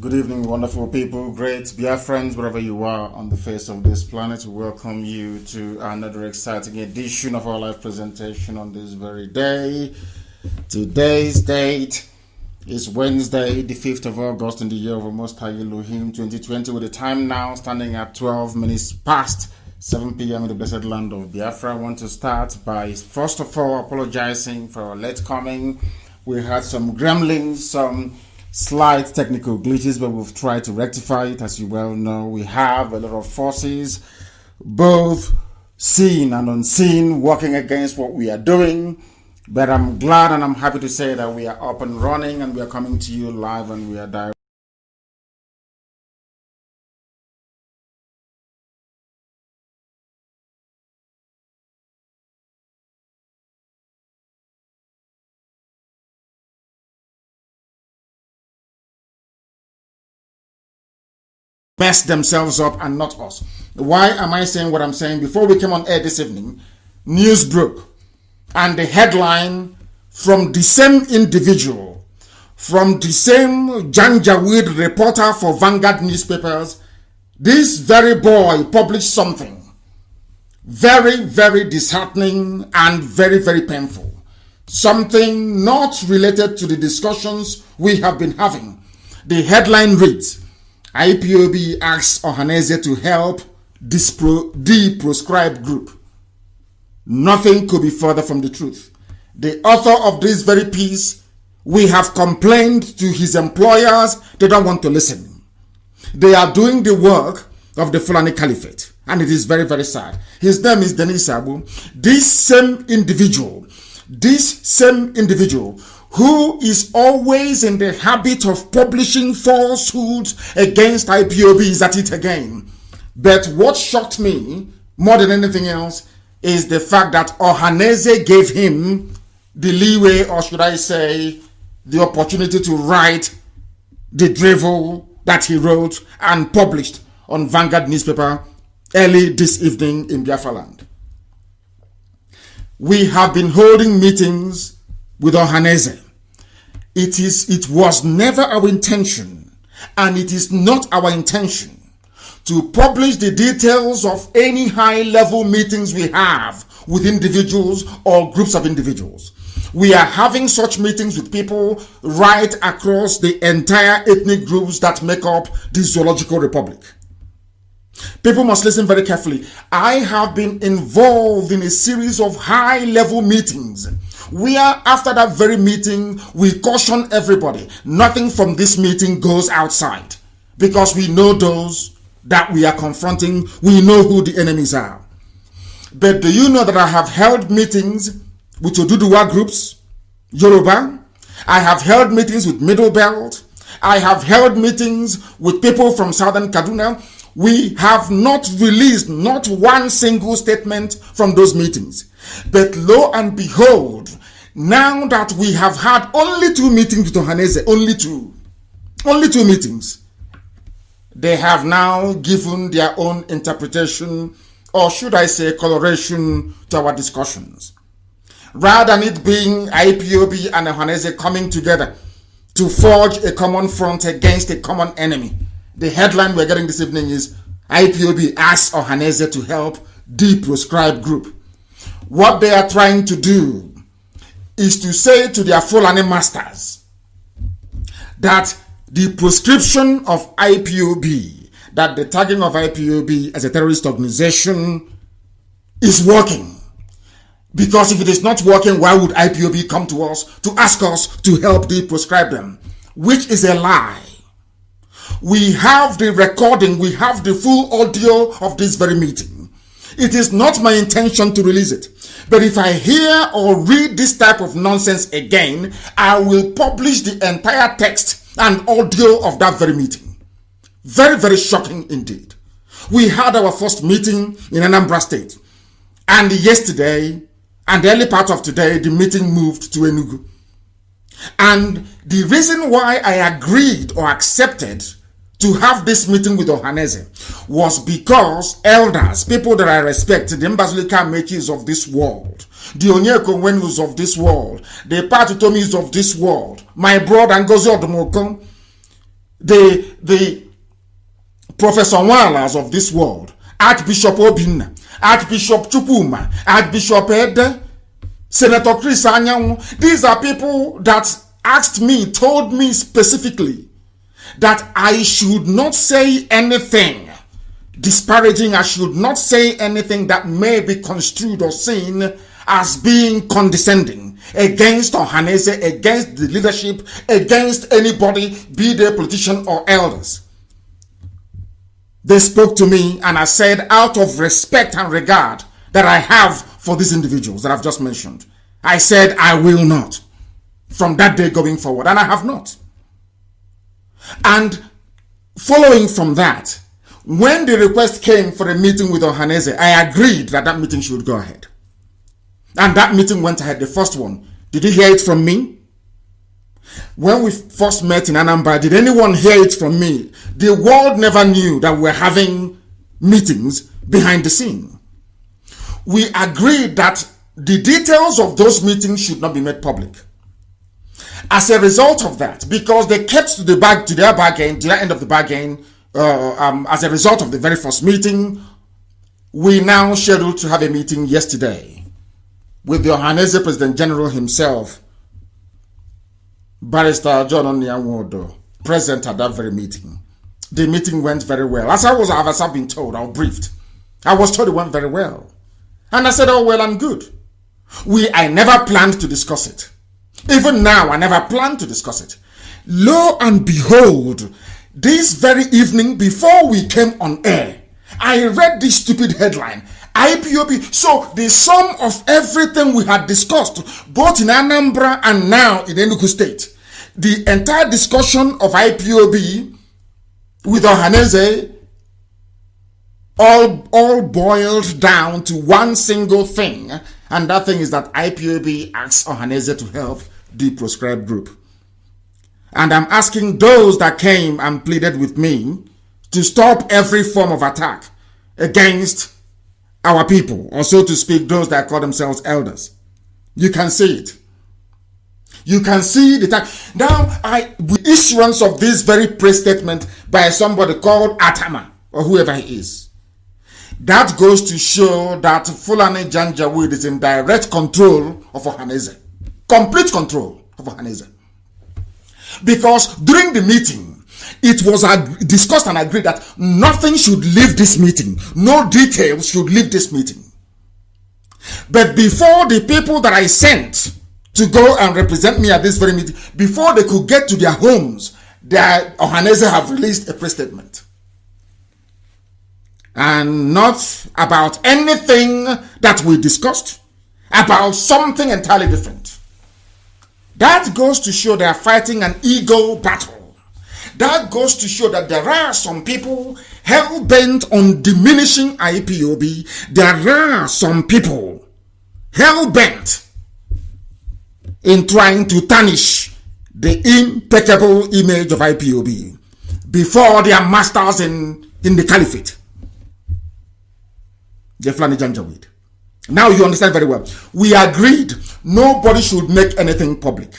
Good evening, wonderful people, great Biafrans, wherever you are on the face of this planet. We welcome you to another exciting edition of our live presentation on this very day. Today's date is Wednesday, the 5th of August in the year of our Most High Elohim 2020, with the time now standing at 12 minutes past 7 p.m. in the blessed land of Biafra. I want to start by, first of all, apologizing for our late coming. We had some gremlins, some slight technical glitches, but we've tried to rectify it. As you well know, we have a lot of forces, both seen and unseen, working against what we are doing. But I'm glad and I'm happy to say that we are up and running and we are coming to you live and we are direct. Mess themselves up and not us. Why am I saying what I'm saying? Before we came on air this evening, news broke, and the headline from the same individual, from the same Janjaweed reporter for Vanguard newspapers, this very boy published something very, very disheartening and very, very painful. Something not related to the discussions we have been having. The headline reads, IPOB asks Ohanaeze to help the proscribed group. Nothing could be further from the truth. The author of this very piece, we have complained to his employers, they don't want to listen. They are doing the work of the Fulani Caliphate, and it is very, very sad. His name is Denis Abu. This same individual who is always in the habit of publishing falsehoods against IPOB is at it again. But what shocked me more than anything else is the fact that Ohanaeze gave him the leeway, or should I say, the opportunity to write the drivel that he wrote and published on Vanguard newspaper early this evening in Biafra land. We have been holding meetings with Ohanaeze. It was never our intention, and it is not our intention, to publish the details of any high-level meetings we have with individuals or groups of individuals. We are having such meetings with people right across the entire ethnic groups that make up the Zoological Republic. People must listen very carefully. I have been involved in a series of high-level meetings where after that very meeting, we caution everybody. Nothing from this meeting goes outside because we know those that we are confronting. We know who the enemies are. But do you know that I have held meetings with Oduduwa groups, Yoruba? I have held meetings with Middle Belt. I have held meetings with people from Southern Kaduna. We have not released not one single statement from those meetings. But lo and behold, now that we have had only 2 meetings with Ohanaeze, only two meetings, they have now given their own interpretation, or should I say coloration, to our discussions. Rather than it being IPOB and Ohanaeze coming together to forge a common front against a common enemy, the headline we're getting this evening is IPOB asks Ohanaeze to help the proscribed group. What they are trying to do is to say to their Fulani masters that the proscription of IPOB, that the tagging of IPOB as a terrorist organization is working. Because if it is not working, why would IPOB come to us to ask us to help the proscribe them? Which is a lie. We have the recording, we have the full audio of this very meeting. It is not my intention to release it. But if I hear or read this type of nonsense again, I will publish the entire text and audio of that very meeting. Very, very shocking indeed. We had our first meeting in Anambra State. And yesterday, and the early part of today, the meeting moved to Enugu. And the reason why I agreed or accepted to have this meeting with Ohanaeze was because elders, people that I respect, the Mbazulika Mechis of this world, the Onyeko Wenus of this world, the Patutomis of this world, my brother Ngozi Odomoko, the Professor Wallace of this world, Archbishop Obinna, Archbishop Chupuma, Archbishop Ede, Senator Chris Anyanwu. These are people that asked me, told me specifically that I should not say anything disparaging. I should not say anything that may be construed or seen as being condescending against Ohaneze, against the leadership, against anybody, be they politician or elders. They spoke to me, and I said, out of respect and regard that I have for these individuals that I've just mentioned, I said I will not from that day going forward, and I have not. And following from that, when the request came for a meeting with Ohaneze, I agreed that that meeting should go ahead. And that meeting went ahead, the first one. Did you hear it from me? When we first met in Anambra, did anyone hear it from me? The world never knew that we were having meetings behind the scene. We agreed that the details of those meetings should not be made public. As a result of that, because they kept to their bargain, to the end of the bargain, as a result of the very first meeting, we now scheduled to have a meeting yesterday with the Ohaneze President General himself, Barrister John Onyanwodo, present at that very meeting. The meeting went very well. As I've been told, I was briefed. I was told it went very well. And I said, oh, well and good. I never planned to discuss it. Even now, I never planned to discuss it. Lo and behold, this very evening before we came on air, I read this stupid headline, IPOB. So the sum of everything we had discussed, both in Anambra and now in Enugu State, the entire discussion of IPOB with Ohaneze all boiled down to one single thing, and that thing is that IPOB asks Ohaneze to help the proscribed group. And I'm asking those that came and pleaded with me to stop every form of attack against our people, or so to speak, those that call themselves elders. You can see it. You can see the time. Now, the issuance of this very press statement by somebody called Atama, or whoever he is, that goes to show that Fulani Janjaweed is in direct control of Ohaneze. Complete control of Ohaneze. Because during the meeting, it was discussed and agreed that nothing should leave this meeting. No details should leave this meeting. But before the people that I sent to go and represent me at this very meeting, before they could get to their homes, Ohaneze have released a press statement. And not about anything that we discussed, about something entirely different. That goes to show they are fighting an ego battle. That goes to show that there are some people hell-bent on diminishing IPOB. There are some people hell-bent in trying to tarnish the impeccable image of IPOB before their masters in the caliphate. The Fulani Janjaweed. Now you understand very well. We agreed nobody should make anything public.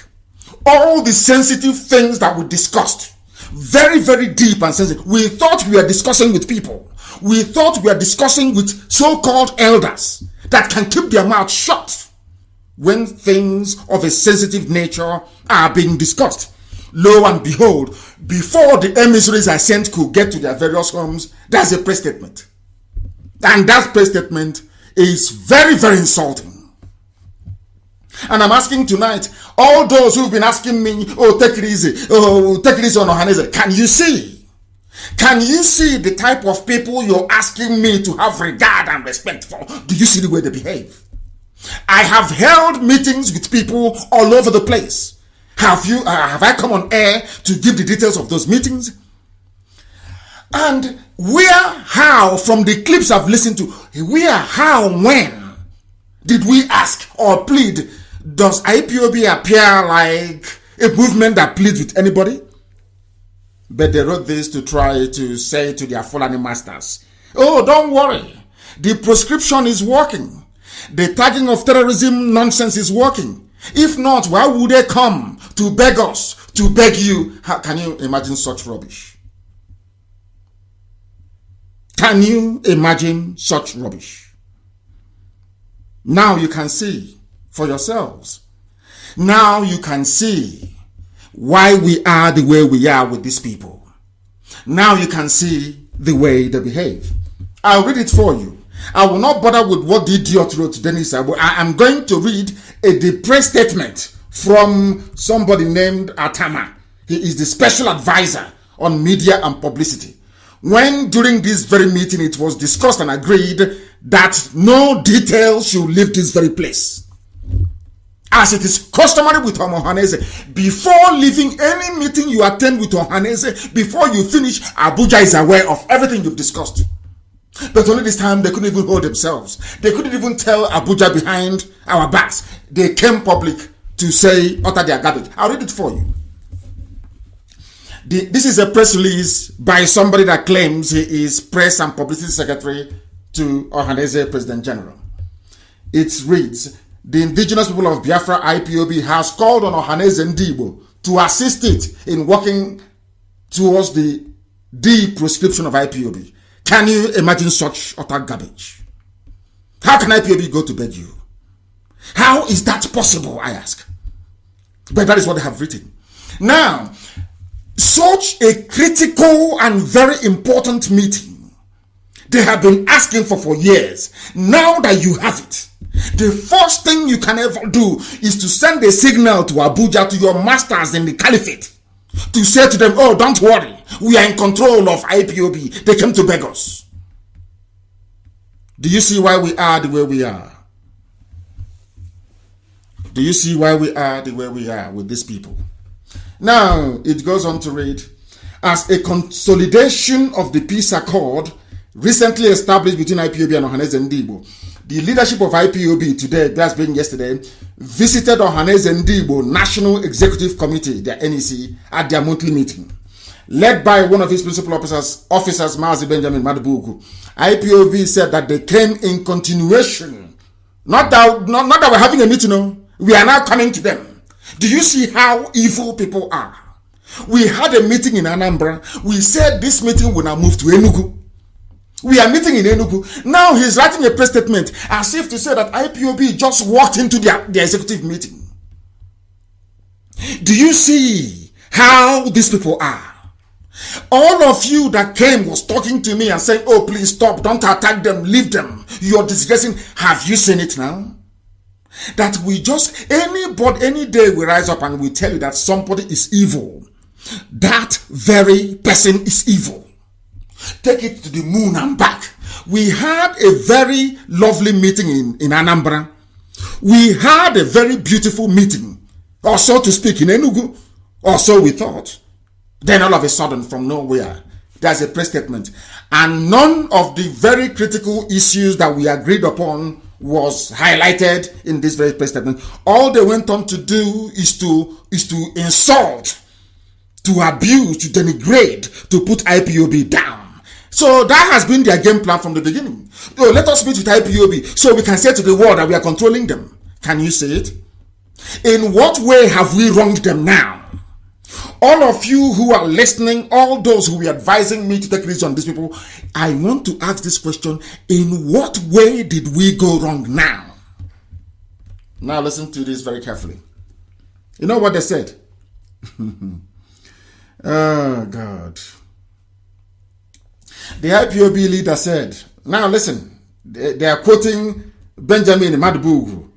All the sensitive things that we discussed, very, very deep and sensitive, we thought we were discussing with people. We thought we were discussing with so-called elders that can keep their mouth shut when things of a sensitive nature are being discussed. Lo and behold, before the emissaries I sent could get to their various homes, there's a press statement. And that press statement is very, very insulting. And I'm asking tonight, all those who've been asking me, oh, take it easy on Ohaneze, can you see? Can you see the type of people you're asking me to have regard and respect for? Do you see the way they behave? I have held meetings with people all over the place. Have I come on air to give the details of those meetings? And how, from the clips I've listened to, when did we ask or plead? Does IPOB appear like a movement that pleads with anybody? But they wrote this to try to say to their Fulani masters, oh, don't worry. The proscription is working. The tagging of terrorism nonsense is working. If not, why would they come to beg us to beg you. How can you imagine such rubbish? Can you imagine such rubbish? Now you can see for yourselves. Now you can see why we are the way we are with these people. Now you can see the way they behave. I'll read it for you. I will not bother with what the idiot wrote, Dennis. I am going to read a depressed statement from somebody named Atama. He is the special advisor on media and publicity. When during this very meeting it was discussed and agreed that no details should leave this very place. As it is customary with Ohaneze, before leaving any meeting you attend with Ohaneze, before you finish, Abuja is aware of everything you've discussed. But only this time they couldn't even hold themselves. They couldn't even tell Abuja behind our backs. They came public to say, utter their garbage. I'll read it for you. This is a press release by somebody that claims he is press and publicity secretary to Ohaneze President General. It reads, the indigenous people of Biafra IPOB has called on Ohaneze Ndigbo to assist it in working towards the de-proscription of IPOB. Can you imagine such utter garbage? How can IPOB go to bed you? How is that possible, I ask? But that is what they have written. Now, such a critical and very important meeting they have been asking for years. Now that you have it, the first thing you can ever do is to send a signal to Abuja, to your masters in the caliphate, to say to them, oh, don't worry, we are in control of IPOB. They came to beg us. Do you see why we are the way we are? Do you see why we are the way we are with these people? Now, it goes on to read, as a consolidation of the peace accord recently established between IPOB and Ohaneze Ndigbo, the leadership of IPOB today, that's been yesterday, visited Ohaneze Ndigbo National Executive Committee, their NEC, at their monthly meeting. Led by one of his principal officers, Mazi Benjamin Madubugu, IPOB said that they came in continuation. Not that we're having a meeting, no. We are now coming to them. Do you see how evil people are? We had a meeting in Anambra. We said this meeting will now move to Enugu. We are meeting in Enugu. Now he's writing a press statement as if to say that IPOB just walked into their executive meeting. Do you see how these people are? All of you that came was talking to me and saying, oh, please stop, don't attack them, leave them. You're disgracing. Have you seen it now? That we just, any day we rise up and we tell you that somebody is evil, that very person is evil. Take it to the moon and back. We had a very lovely meeting in Anambra. We had a very beautiful meeting, or so to speak, in Enugu, or so we thought. Then all of a sudden, from nowhere, there's a press statement. And none of the very critical issues that we agreed upon was highlighted in this very press statement. All they went on to do is to insult, to abuse, to denigrate, to put IPOB down. So that has been their game plan from the beginning. Oh, let us meet with IPOB so we can say to the world that we are controlling them. Can you say it? In what way have we wronged them now? All of you who are listening, all those who are advising me to take risks on these people, I want to ask this question: in what way did we go wrong now? Now listen to this very carefully. You know what they said? Oh God. The IPOB leader said, now listen, they are quoting Benjamin Madubugu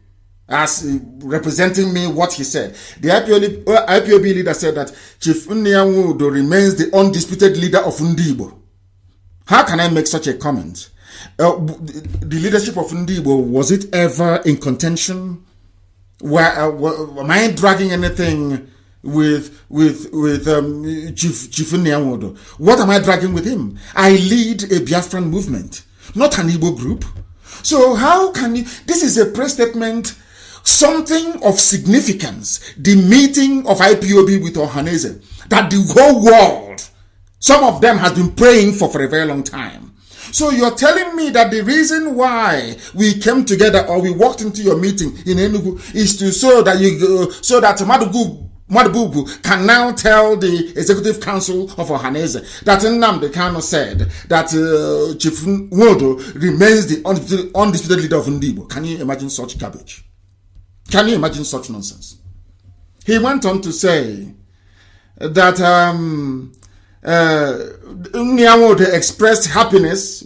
as representing me what he said. The IPOB leader said that Chief Nnianwu remains the undisputed leader of Ndigbo. How can I make such a comment? The leadership of Ndigbo, was it ever in contention? Am I dragging anything with Chief Nnianwu? What am I dragging with him? I lead a Biafran movement, not an Igbo group. So how can you? This is a press statement, something of significance. The meeting of IPOB with Ohaneze that the whole world, some of them has been praying for a very long time. So you're telling me that the reason why we came together or we walked into your meeting in Enugu is to so that Madubugu Mwabugu can now tell the Executive Council of Ohanese that Nnamdi Kanu said that Chief Nwodo remains the undisputed leader of Ndigbo. Can you imagine such garbage? Can you imagine such nonsense? He went on to say that Nwodo expressed happiness.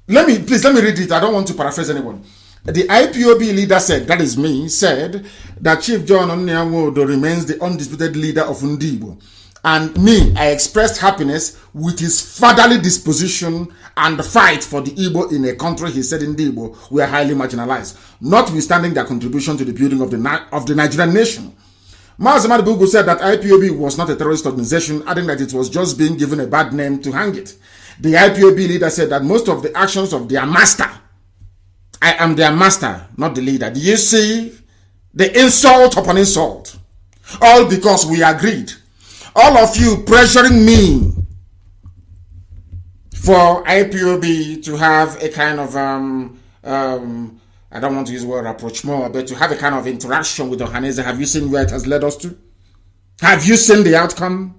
Let me read it. I don't want to paraphrase anyone. The IPOB leader said, that is me, said that Chief John Nwodo remains the undisputed leader of Ndigbo. And me, I expressed happiness with his fatherly disposition and fight for the Igbo in a country he said Ndigbo were highly marginalized, notwithstanding their contribution to the building of the Nigerian nation. Mazi Madibugu said that IPOB was not a terrorist organization, adding that it was just being given a bad name to hang it. The IPOB leader said that most of the actions of their master, I am their master, not the leader. Do you see the insult upon insult? All because we agreed. All of you pressuring me for IPOB to have a kind of, I don't want to use the word approach more, but to have a kind of interaction with Ohanese. Have you seen where it has led us to? Have you seen the outcome?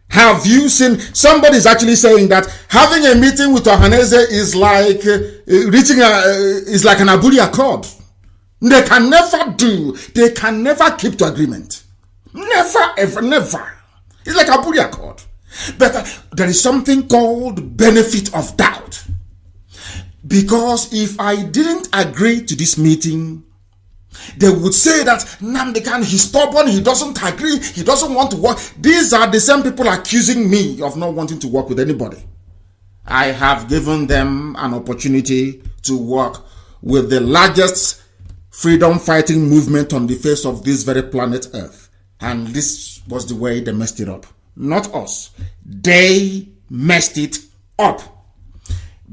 Have you seen, somebody's actually saying that having a meeting with Ohanese is like is like an Aburi Accord. They can never keep to agreement. Never, ever, never. It's like Aburi Accord. But there is something called benefit of doubt. Because if I didn't agree to this meeting, they would say that Nnamdi Kanu, he's stubborn, he doesn't agree, he doesn't want to work. These are the same people accusing me of not wanting to work with anybody. I have given them an opportunity to work with the largest freedom fighting movement on the face of this very planet Earth. And this was the way they messed it up. Not us. They messed it up.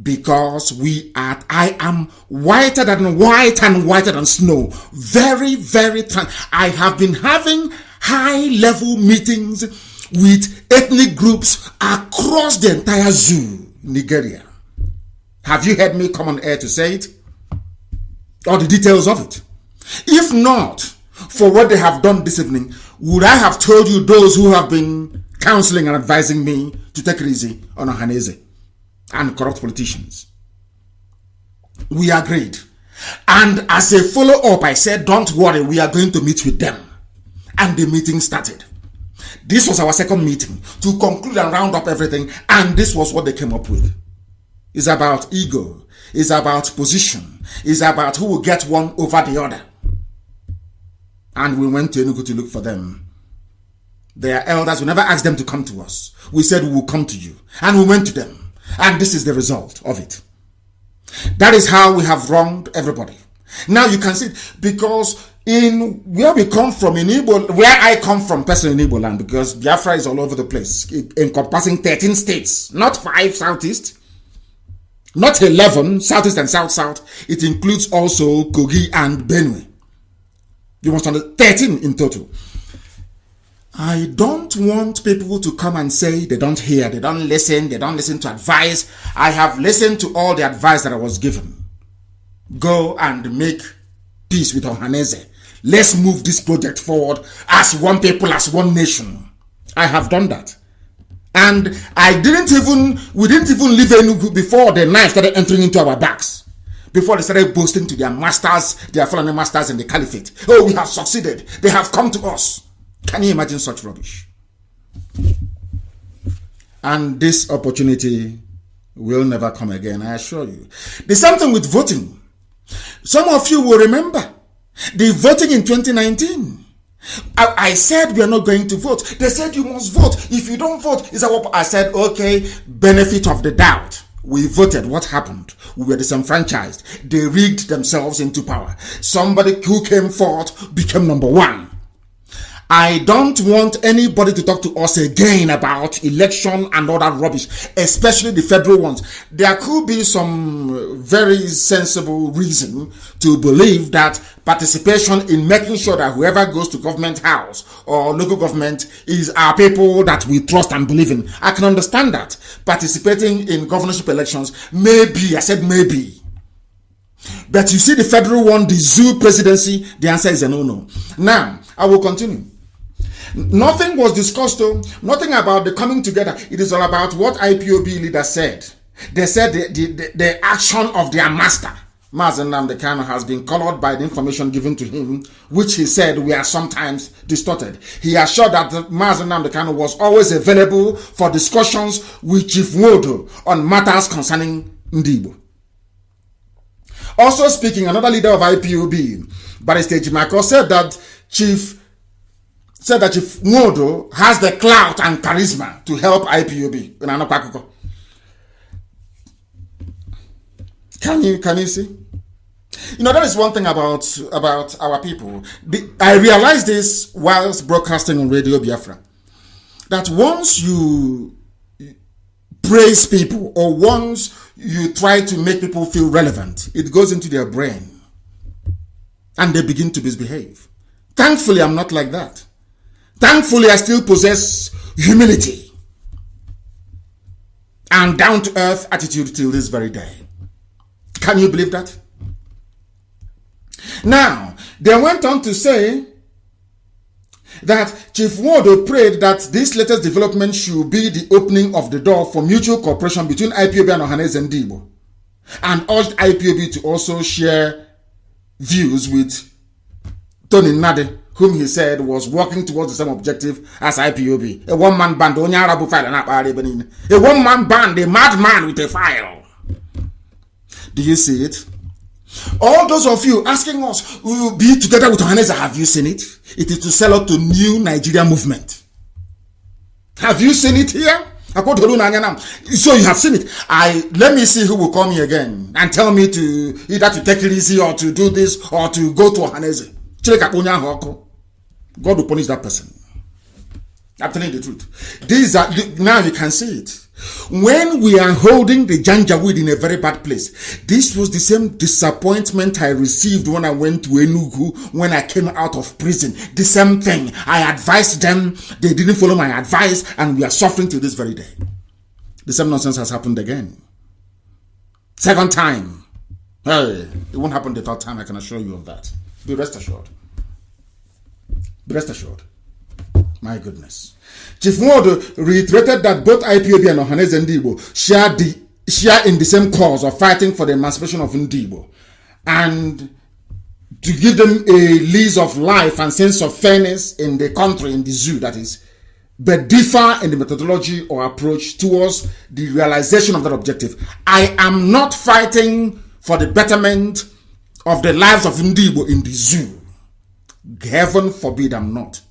Because I am whiter than white and whiter than snow. Very, very I have been having high-level meetings with ethnic groups across the entire zoo, Nigeria. Have you heard me come on air to say it? Or the details of it? If not, for what they have done this evening, would I have told you those who have been counseling and advising me to take it easy on Ohanese and corrupt politicians? We agreed. And as a follow-up, I said, don't worry, we are going to meet with them. And the meeting started. This was our second meeting to conclude and round up everything. And this was what they came up with. It's about ego. It's about position. It's about who will get one over the other. And we went to Enugu to look for them. Their elders, we never asked them to come to us. We said we will come to you. And we went to them. And this is the result of it. That is how we have wronged everybody. Now you can see, because in where we come from in Igbo, where I come from personally in Igbo land, because Biafra is all over the place, encompassing 13 states, not 5 southeast, not 11 southeast and south-south. It includes also Kogi and Benue. You must understand, 13 in total. I don't want people to come and say they don't hear, they don't listen to advice. I have listened to all the advice that I was given. Go and make peace with Ohanese. Let's move this project forward as one people, as one nation. I have done that. And we didn't even leave Enugu before the knife started entering into our backs. Before they started boasting to their masters, their fallen masters in the caliphate. Oh, we have succeeded. They have come to us. Can you imagine such rubbish? And this opportunity will never come again, I assure you. The same thing with voting. Some of you will remember the voting in 2019. I said we are not going to vote. They said you must vote. If you don't vote, I said, okay, benefit of the doubt. We voted. What happened? We were disenfranchised. They rigged themselves into power. Somebody who came forth became number one. I don't want anybody to talk to us again about election and all that rubbish, especially the federal ones. There could be some very sensible reason to believe that participation in making sure that whoever goes to government house or local government is our people that we trust and believe in. I can understand that. Participating in governorship elections, maybe, I said maybe. But you see the federal one, the zoo presidency, the answer is a no. Now, I will continue. Nothing was discussed, though. Nothing about the coming together. It is all about what IPOB leaders said. They said the action of their master, Mazi Nnamdi Kanu, has been colored by the information given to him, which he said were sometimes distorted. He assured that Mazi Nnamdi Kanu was always available for discussions with Chief Nwodo on matters concerning Ndi Igbo. Also speaking, another leader of IPOB, Barrister Ejimakor, said that Chief Nwodo has the clout and charisma to help IPOB. Can you see? That is one thing about our people. I realized this whilst broadcasting on Radio Biafra, that once you praise people or once you try to make people feel relevant, it goes into their brain and they begin to misbehave. Thankfully, I'm not like that. Thankfully, I still possess humility and down-to-earth attitude till this very day. Can you believe that? Now, they went on to say that Chief Nwodo prayed that this latest development should be the opening of the door for mutual cooperation between IPOB and Ohaneze Ndi Igbo, and urged IPOB to also share views with Tony Nnadi, whom he said was working towards the same objective as IPOB. A one-man band, a one-man band, a madman with a file. Do you see it? All those of you asking us, we will be together with Ohaneze, have you seen it? It is to sell out to new Nigeria movement. Have you seen it here? So you have seen it. Let me see who will call me again and tell me to either to take it easy or to do this or to go to Ohaneze. God will punish that person. I'm telling you the truth. These are, now you can see it. When we are holding the Janjaweed in a very bad place, this was the same disappointment I received when I went to Enugu, when I came out of prison. The same thing. I advised them, they didn't follow my advice, and we are suffering till this very day. The same nonsense has happened again. Second time. Hey, it won't happen the third time, I can assure you of that. Be rest assured. Be rest assured. My goodness. Chief Nwodo reiterated that both IPOB and Ohaneze Ndi Igbo share in the same cause of fighting for the emancipation of Ndi Igbo, and to give them a lease of life and sense of fairness in the country, in the zoo, that is, but differ in the methodology or approach towards the realization of that objective. I am not fighting for the betterment of the lives of Ndi Igbo in the zoo. Heaven forbid I'm not.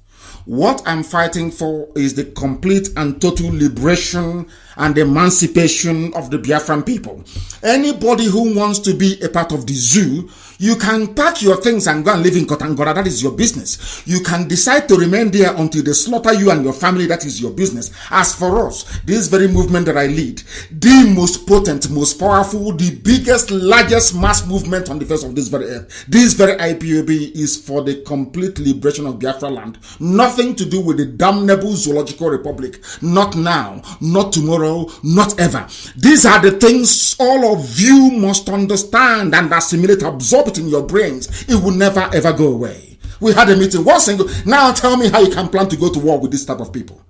What I'm fighting for is the complete and total liberation and emancipation of the Biafran people. Anybody who wants to be a part of the zoo, you can pack your things and go and live in Kotangora. That is your business. You can decide to remain there until they slaughter you and your family. That is your business. As for us, this very movement that I lead, the most potent, most powerful, the biggest, largest mass movement on the face of this very earth, this very IPOB is for the complete liberation of Biafra land. Nothing to do with the damnable zoological republic. Not now, not tomorrow, not ever. These are the things all of you must understand and assimilate, absorb it in your brains. It will never ever go away. We had a meeting, one single. Now tell me how you can plan to go to war with this type of people.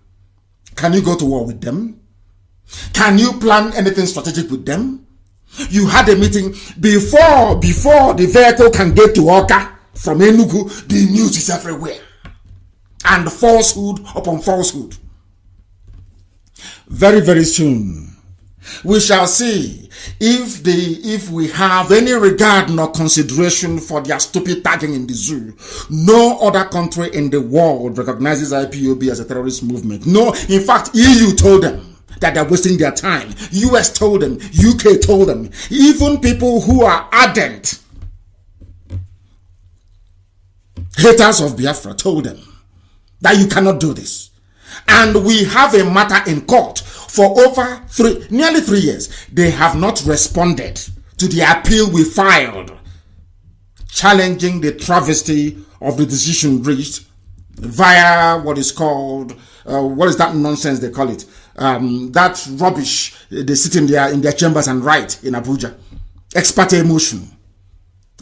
Can you go to war with them? Can you plan anything strategic with them? You had a meeting before the vehicle can get to Oka from Enugu. The news is everywhere, and falsehood upon falsehood. Very, very soon, we shall see if we have any regard nor consideration for their stupid tagging in the zoo. No other country in the world recognizes IPOB as a terrorist movement. No, in fact, EU told them that they're wasting their time. US told them, UK told them. Even people who are ardent haters of Biafra told them that you cannot do this. And we have a matter in court for over nearly 3 years. They have not responded to the appeal we filed, challenging the travesty of the decision reached via what is called, what is that nonsense they call it? That rubbish they sit in their chambers and write in Abuja. Ex parte motion.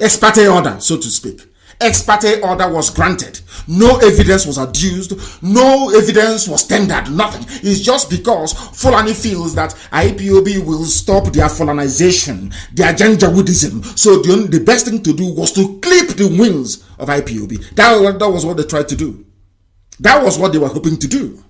Ex parte order, so to speak. Ex parte order was granted. No evidence was adduced. No evidence was tendered. Nothing. It's just because Fulani feels that IPOB will stop their Fulanization, their Janjaweedism. So the best thing to do was to clip the wings of IPOB. That was what they tried to do. That was what they were hoping to do.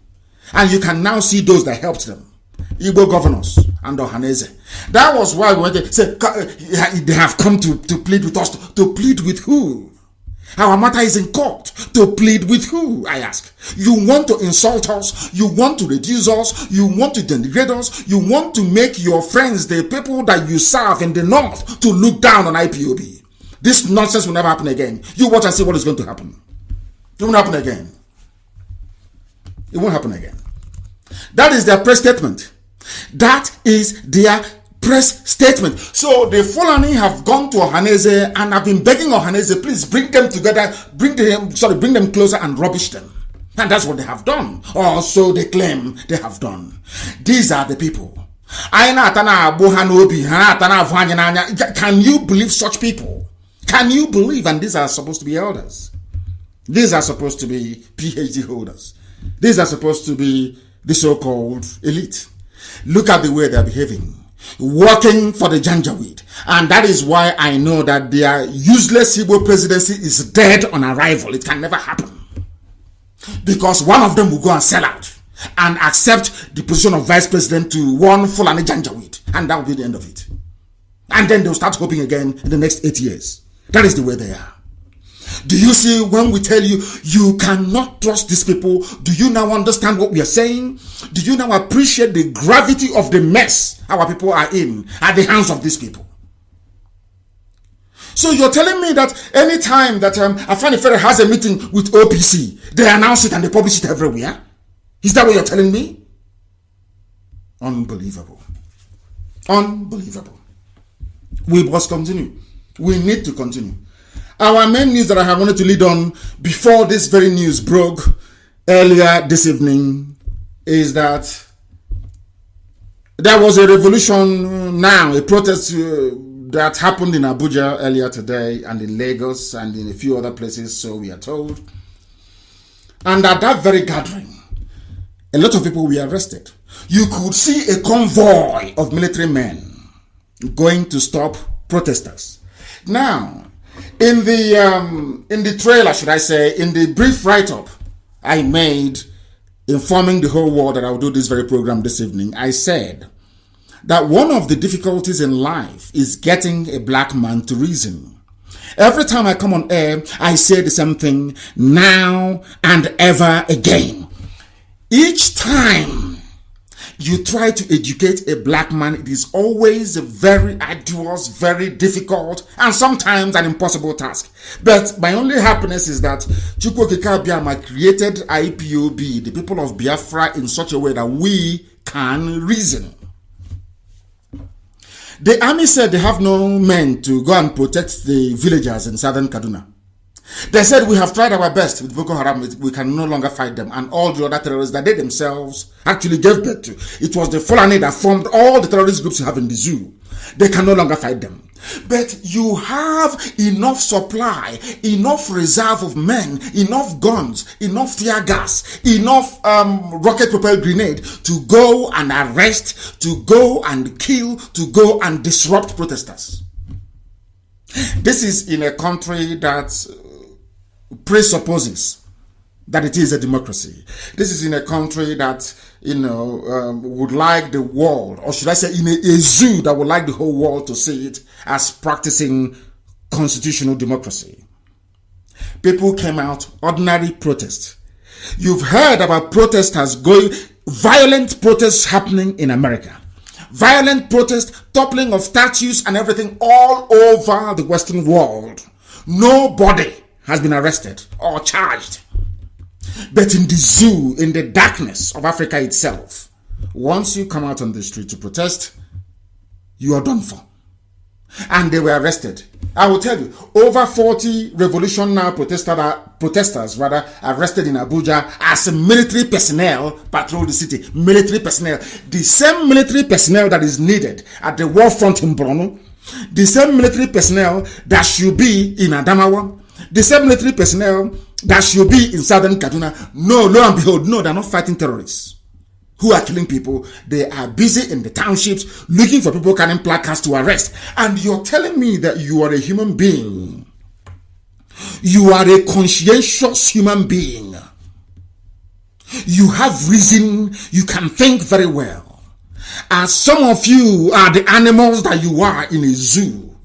And you can now see those that helped them. Igbo governors and Ohaneze. That was why when they said they have come to plead with us. To plead with who? Our matter is in court. To plead with who, I ask? You want to insult us? You want to reduce us? You want to denigrate us? You want to make your friends, the people that you serve in the north, to look down on IPOB? This nonsense will never happen again. You watch and see what is going to happen. It won't happen again. It won't happen again. That is their press statement. That is their press statement. So the Fulani have gone to Ohaneze and have been begging Ohaneze, please bring them together, bring them closer and rubbish them. And that's what they have done. Or so they claim they have done. These are the people. Can you believe such people? Can you believe? And these are supposed to be elders. These are supposed to be PhD holders. These are supposed to be the so-called elite. Look at the way they're behaving. Working for the Janjaweed. And that is why I know that their useless Igbo presidency is dead on arrival. It can never happen. Because one of them will go and sell out and accept the position of vice president to one Fulani Janjaweed. And that will be the end of it. And then they'll start hoping again in the next 8 years. That is the way they are. Do you see when we tell you, you cannot trust these people? Do you now understand what we are saying? Do you now appreciate the gravity of the mess our people are in at the hands of these people? So you're telling me that anytime that Afani Fere has a meeting with OPC, they announce it and they publish it everywhere? Is that what you're telling me? Unbelievable. Unbelievable. We must continue. We need to continue. Our main news that I have wanted to lead on before this very news broke earlier this evening is that there was a revolution now, a protest that happened in Abuja earlier today and in Lagos and in a few other places, so we are told. And at that very gathering, a lot of people were arrested. You could see a convoy of military men going to stop protesters. Now, in the trailer, should I say, in the brief write-up I made informing the whole world that I will do this very program this evening, I said that one of the difficulties in life is getting a black man to reason. Every time I come on air, I say the same thing now and ever again. Each time you try to educate a black man, it is always a very arduous, very difficult, and sometimes an impossible task. But my only happiness is that Chukwu Okike Abiama created IPOB, the people of Biafra, in such a way that we can reason. The army said they have no men to go and protect the villagers in southern Kaduna. They said, we have tried our best with Boko Haram, we can no longer fight them. And all the other terrorists that they themselves actually gave birth to. It was the Fulani that formed all the terrorist groups you have in the zoo. They can no longer fight them. But you have enough supply, enough reserve of men, enough guns, enough tear gas, enough rocket-propelled grenade to go and arrest, to go and kill, to go and disrupt protesters. This is in a country that presupposes that it is a democracy. This is in a country that, would like the world, or should I say in a zoo that would like the whole world to see it as practicing constitutional democracy. People came out, ordinary protest. You've heard about protesters violent protests happening in America. Violent protests, toppling of statues and everything all over the Western world. Nobody has been arrested or charged. But in the zoo, in the darkness of Africa itself, once you come out on the street to protest, you are done for. And they were arrested. I will tell you, over 40 Revolution Now protesters arrested in Abuja as military personnel patrol the city. Military personnel. The same military personnel that is needed at the war front in Borno, The same military personnel that should be in Adamawa, the same military personnel that should be in southern Kaduna, no, lo and behold, no, they're not fighting terrorists who are killing people. They are busy in the townships looking for people carrying placards to arrest. And you're telling me that you are a human being. You are a conscientious human being. You have reason. You can think very well. And some of you are the animals that you are in a zoo,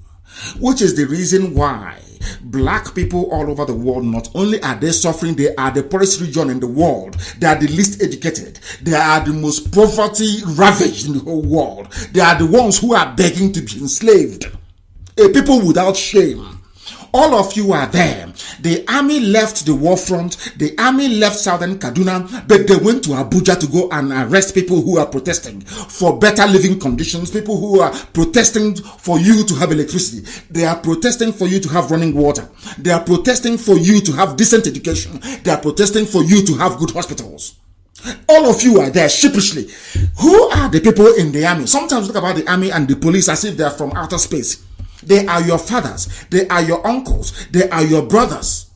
which is the reason why black people all over the world, not only are they suffering, they are the poorest region in the world. They are the least educated. They are the most poverty ravaged in the whole world. They are the ones who are begging to be enslaved. A people without shame. All of you are there. The army left the war front. The army left southern Kaduna, but they went to Abuja to go and arrest people who are protesting for better living conditions, people who are protesting for you to have electricity. They are protesting for you to have running water. They are protesting for you to have decent education. They are protesting for you to have good hospitals. All of you are there sheepishly. Who are the people in the army? Sometimes we talk about the army and the police as if they are from outer space. They are your fathers. They are your uncles. They are your brothers.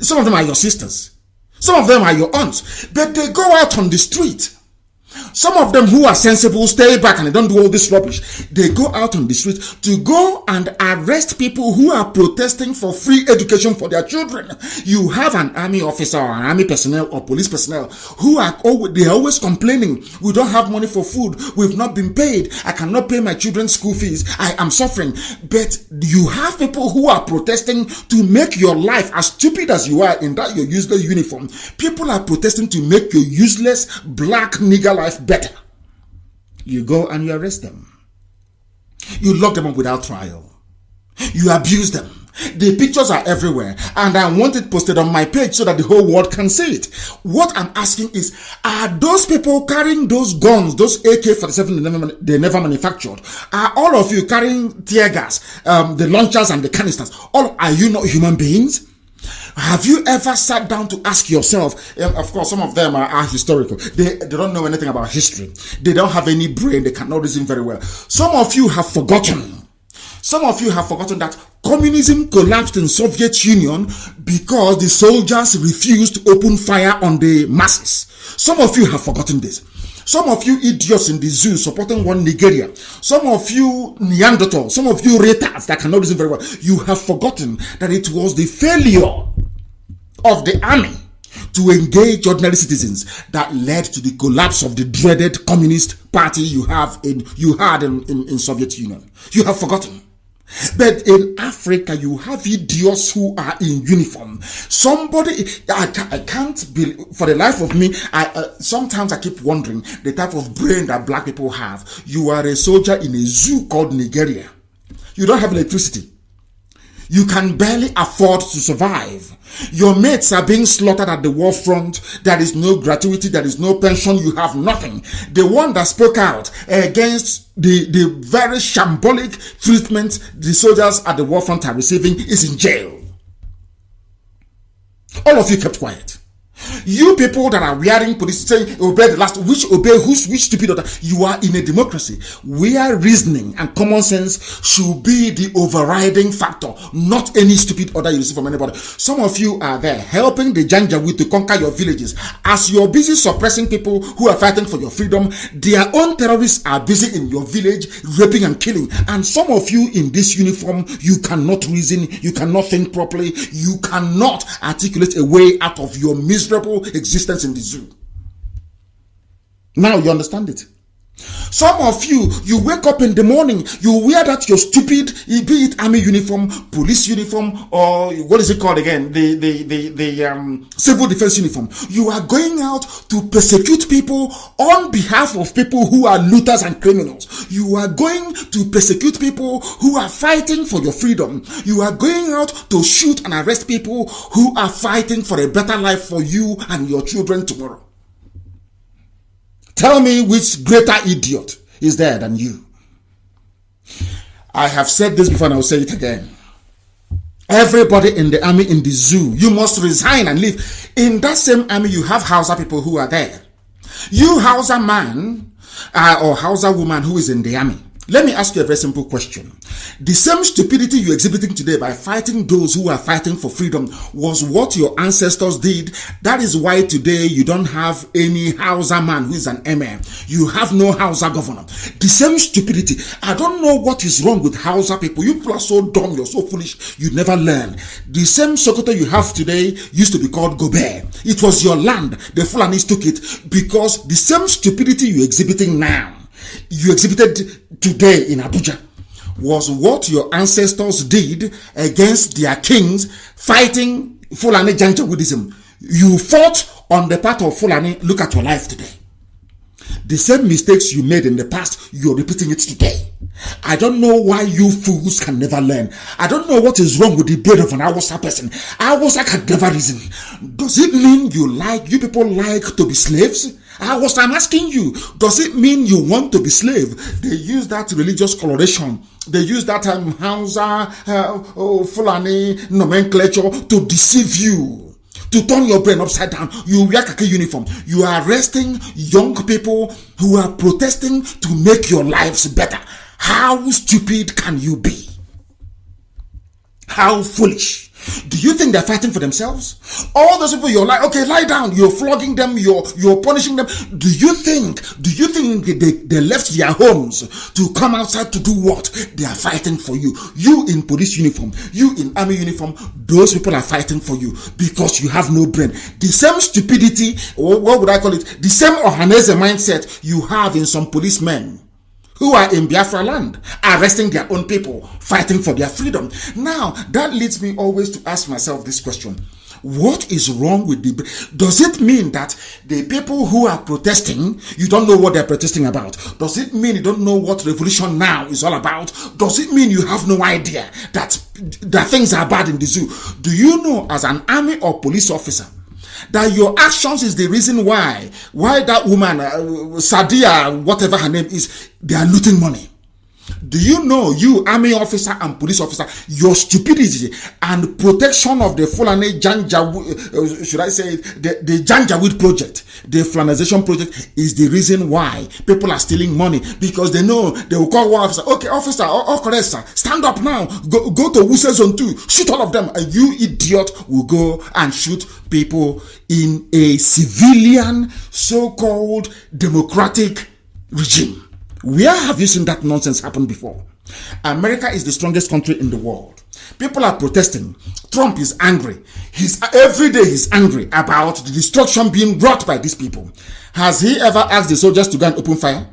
Some of them are your sisters. Some of them are your aunts. But they go out on the street. Some of them who are sensible stay back and they don't do all this rubbish. They go out on the street to go and arrest people who are protesting for free education for their children. You have an army officer or an army personnel or police personnel who are always complaining. We don't have money for food. We've not been paid. I cannot pay my children's school fees. I am suffering. But you have people who are protesting to make your life as stupid as you are in that your useless uniform. People are protesting to make your useless black nigger life better. You go and you arrest them. You lock them up without trial. You abuse them. The pictures are everywhere, and I want it posted on my page so that the whole world can see it. What I'm asking is, are those people carrying those guns, those AK-47 they never manufactured? Are all of you carrying tear gas, the launchers and the canisters? Are you not human beings? Have you ever sat down to ask yourself? Of course, some of them are historical. They don't know anything about history. They don't have any brain. They cannot reason very well. Some of you have forgotten. Some of you have forgotten that communism collapsed in Soviet Union because the soldiers refused to open fire on the masses. Some of you have forgotten this. Some of you idiots in the zoo supporting one Nigeria. Some of you Neanderthals. Some of you retards that cannot reason very well. You have forgotten that it was the failure of the army to engage ordinary citizens that led to the collapse of the dreaded communist party you had in Soviet Union. You have forgotten. But in Africa, you have idiots who are in uniform. I can't believe, for the life of me, sometimes I keep wondering the type of brain that black people have. You are a soldier in a zoo called Nigeria. You don't have electricity. You can barely afford to survive. Your mates are being slaughtered at the war front. There is no gratuity. There is no pension. You have nothing. The one that spoke out against the very shambolic treatment the soldiers at the war front are receiving is in jail. All of you kept quiet. You people that are wearing police saying obey the last, which stupid order? You are in a democracy where reasoning and common sense should be the overriding factor, not any stupid order you receive from anybody. Some of you are there helping the Janjaweed to conquer your villages. As you're busy suppressing people who are fighting for your freedom, their own terrorists are busy in your village raping and killing. And some of you in this uniform, you cannot reason, you cannot think properly, you cannot articulate a way out of your miserable existence in the zoo. Now you understand it. Some of you wake up in the morning, you wear that your stupid, be it army uniform, police uniform, or what is it called again? The civil defense uniform. You are going out to persecute people on behalf of people who are looters and criminals. You are going to persecute people who are fighting for your freedom. You are going out to shoot and arrest people who are fighting for a better life for you and your children tomorrow. Tell me which greater idiot is there than you. I have said this before and I will say it again. Everybody in the army, in the zoo, you must resign and leave. In that same army, you have Hausa people who are there. You Hausa man or Hausa woman who is in the army, Let me ask you a very simple question. The same stupidity you're exhibiting today by fighting those who are fighting for freedom was what your ancestors did. That is why today you don't have any Hausa man who is an emir. You have no Hausa governor. The same stupidity. I don't know what is wrong with Hausa people. You people are so dumb, you're so foolish, you never learn. The same Sokoto you have today used to be called Gobe. It was your land. The Fulanis took it because the same stupidity you're exhibiting now, you exhibited today in Abuja, was what your ancestors did against their kings fighting Fulani Janjaweedism. You fought on the part of Fulani. Look at your life today. The same mistakes you made in the past, you're repeating it today. I don't know why you fools can never learn. I don't know what is wrong with the brain of an Hausa person. Hausa can never reason. Does it mean you people like to be slaves? I'm asking you, does it mean you want to be slave? They use that religious coloration. They use that Hausa, Fulani nomenclature to deceive you, to turn your brain upside down. You wear khaki uniform. You are arresting young people who are protesting to make your lives better. How stupid can you be? How foolish. Do you think they're fighting for themselves? All those people, you're like, okay, lie down. You're flogging them. You're punishing them. Do you think they left their homes to come outside to do what? They are fighting for you. You in police uniform, you in army uniform, those people are fighting for you because you have no brain. The same stupidity, or what would I call it? The same Ohanese mindset you have in some policemen who are in Biafra land, arresting their own people, fighting for their freedom. Now, that leads me always to ask myself this question. What is wrong with does it mean that the people who are protesting, you don't know what they're protesting about? Does it mean you don't know what revolution now is all about? Does it mean you have no idea that things are bad in the zoo? Do you know, as an army or police officer, that your actions is the reason why that woman, Sadia, whatever her name is, they are looting money? Do you know, you army officer and police officer, your stupidity and protection of the Fulani Janjaweed, should I say the Janjaweed project, the Fulanization project, is the reason why people are stealing money? Because they know they will call one officer, okay, officer, correct, sir, stand up now, go to Wuse Zone 2, shoot all of them, and you idiot will go and shoot people in a civilian, so-called democratic regime. Where have you seen that nonsense happen before? America is the strongest country in the world. People are protesting. Trump is angry. Every day he's angry about the destruction being brought by these people. Has he ever asked the soldiers to go and open fire?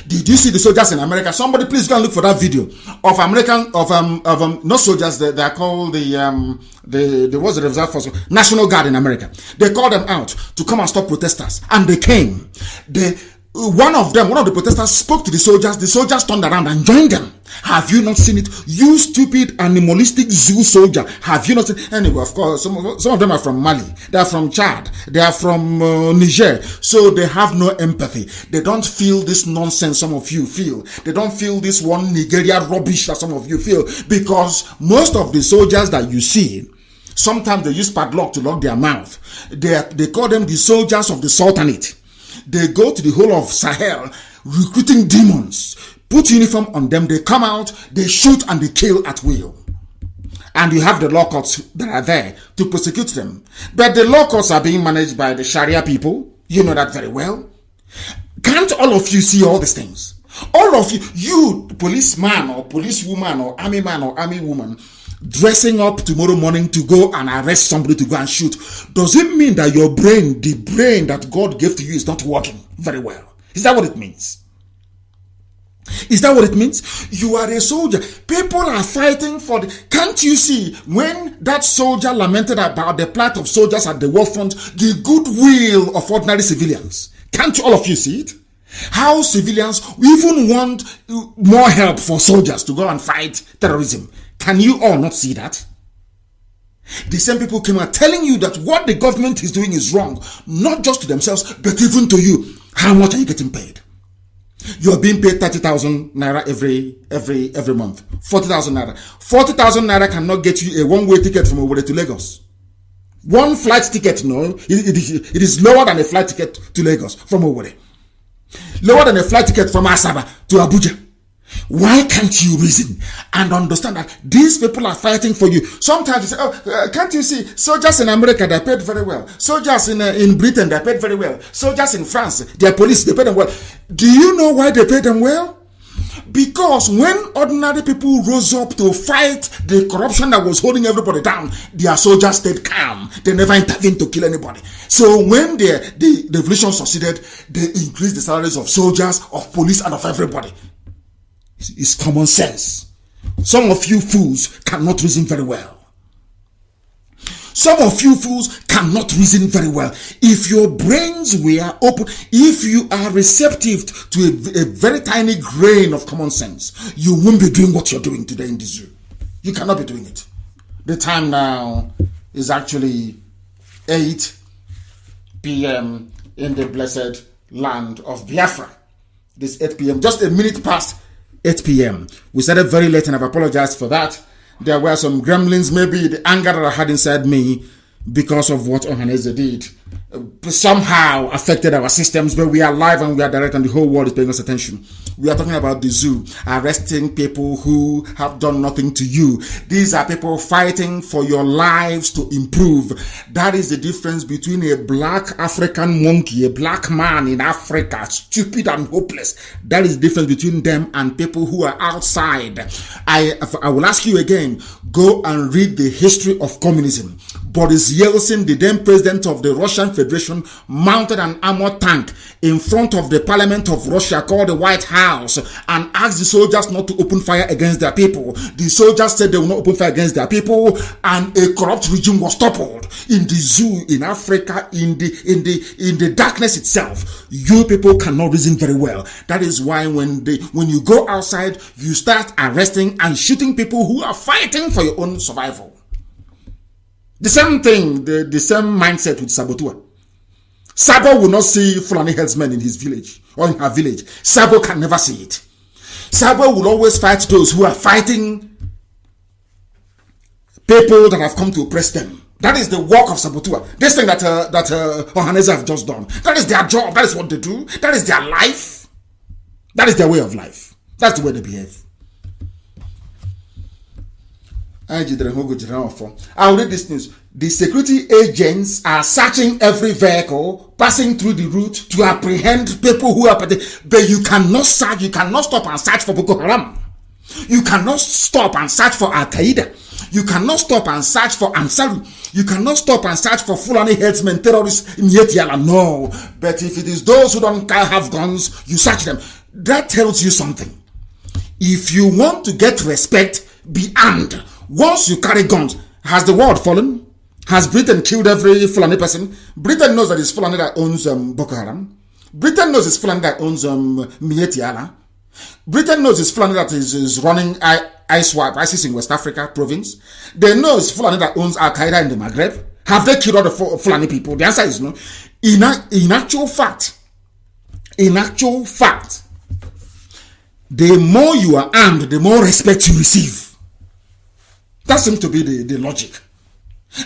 Did you see the soldiers in America? Somebody please go and look for that video of American, not soldiers, they are called what's the reserve force? National Guard in America. They called them out to come and stop protesters. And they came. One of the protesters spoke to the soldiers turned around and joined them. Have you not seen it? You stupid animalistic zoo soldier. Have you not seen it? Anyway, of course, some of them are from Mali. They are from Chad. They are from Niger. So they have no empathy. They don't feel this nonsense some of you feel. They don't feel this one Nigeria rubbish that some of you feel. Because most of the soldiers that you see, sometimes they use padlock to lock their mouth. They call them the soldiers of the Sultanate. They go to the whole of Sahel recruiting demons, put uniform on them, they come out, they shoot and they kill at will. And you have the law courts that are there to prosecute them. But the law courts are being managed by the Sharia people. You know that very well. Can't all of you see all these things? All of you policeman or policewoman or army man or army woman, dressing up tomorrow morning to go and arrest somebody to go and shoot, does it mean that your brain, the brain that God gave to you, is not working very well? Is that what it means? Is that what it means? You are a soldier. People are fighting for can't you see when that soldier lamented about the plight of soldiers at the war front, the goodwill of ordinary civilians? Can't all of you see it? How civilians even want more help for soldiers to go and fight terrorism. Can you all not see that? The same people came out telling you that what the government is doing is wrong, not just to themselves, but even to you. How much are you getting paid? You're being paid 30,000 naira every month. 40,000 naira. 40,000 naira cannot get you a one-way ticket from Owerri to Lagos. One flight ticket, no, it is lower than a flight ticket to Lagos from Owerri. Lower than a flight ticket from Asaba to Abuja. Why can't you reason and understand that these people are fighting for you? Sometimes you say, can't you see soldiers in America, they're paid very well. Soldiers in Britain, they're paid very well. Soldiers in France, their police, they pay them well. Do you know why they pay them well? Because when ordinary people rose up to fight the corruption that was holding everybody down, their soldiers stayed calm. They never intervened to kill anybody. So when the revolution succeeded, they increased the salaries of soldiers, of police, and of everybody. It's common sense. Some of you fools cannot reason very well. Some of you fools cannot reason very well. If your brains were open, if you are receptive to a very tiny grain of common sense, you won't be doing what you're doing today in the zoo. You cannot be doing it. The time now is actually 8 p.m. in the blessed land of Biafra. This 8 p.m., just a minute past 8 p.m. We started very late and I've apologized for that. There were some gremlins, maybe the anger that I had inside me because of what Ohanaeze did somehow affected our systems, but we are live and we are direct and the whole world is paying us attention. We are talking about the zoo, arresting people who have done nothing to you. These are people fighting for your lives to improve. That is the difference between a black African monkey, a black man in Africa, stupid and hopeless. That is the difference between them and people who are outside. I will ask you again, go and read the history of communism. Boris Yeltsin, the then president of the Russian Federation, mounted an armored tank in front of the parliament of Russia called the White House and asked the soldiers not to open fire against their people. The soldiers said they will not open fire against their people, and a corrupt regime was toppled in the zoo in Africa, in the darkness itself. You people cannot reason very well. That is why when you go outside, you start arresting and shooting people who are fighting for your own survival. The same thing, the same mindset with Sabotua. Sabo will not see Fulani herdsmen in his village or in her village. Sabo can never see it. Sabo will always fight those who are fighting people that have come to oppress them. That is the work of Sabotua. This thing that Ohanaeze have just done. That is their job. That is what they do. That is their life. That is their way of life. That's the way they behave. I'll read this news. The security agents are searching every vehicle passing through the route to apprehend people who are but you cannot search, you cannot stop and search for Boko Haram. You cannot stop and search for Al Qaeda. You cannot stop and search for Ansaru. You cannot stop and search for Fulani herdsmen, terrorists in Yetiala. No. But if it is those who don't have guns, you search them. That tells you something. If you want to get respect, be armed. Once you carry guns, has the world fallen? Has Britain killed every Fulani person? Britain knows that it's Fulani that owns Boko Haram. Britain knows it's Fulani that owns Mieti Allah. Britain knows it's Fulani that is running ISIS in West Africa province. They know it's Fulani that owns Al Qaeda in the Maghreb. Have they killed all the Fulani people? The answer is no. In actual fact, the more you are armed, the more respect you receive. That seems to be the logic.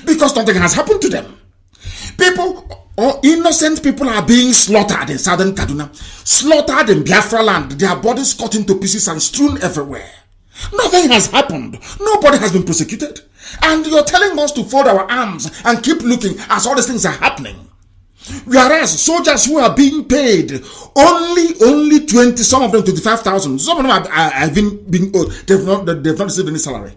Because nothing has happened to them. People, or innocent people, are being slaughtered in southern Kaduna, slaughtered in Biafra land, their bodies cut into pieces and strewn everywhere. Nothing has happened. Nobody has been prosecuted. And you're telling us to fold our arms and keep looking as all these things are happening. Whereas soldiers who are being paid only 20, some of them 25,000, some of them have been they've not received any salary.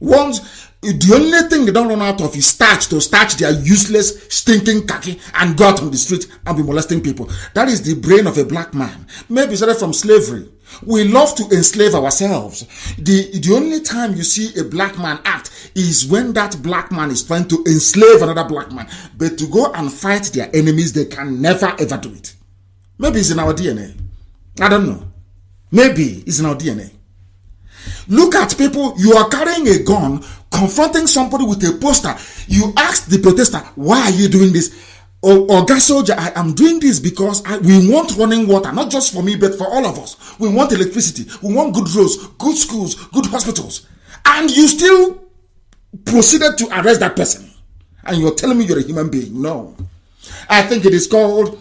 The only thing they don't run out of is starch to starch their useless, stinking khaki and go out on the street and be molesting people. That is the brain of a black man. Maybe started from slavery. We love to enslave ourselves. The only time you see a black man act is when that black man is trying to enslave another black man. But to go and fight their enemies, they can never ever do it. Maybe it's in our DNA. I don't know. Maybe it's in our DNA. Look at people, you are carrying a gun, confronting somebody with a poster. You ask the protester, why are you doing this? Oga soldier, I am doing this because we want running water, not just for me, but for all of us. We want electricity. We want good roads, good schools, good hospitals. And you still proceeded to arrest that person. And you're telling me you're a human being. No. I think it is called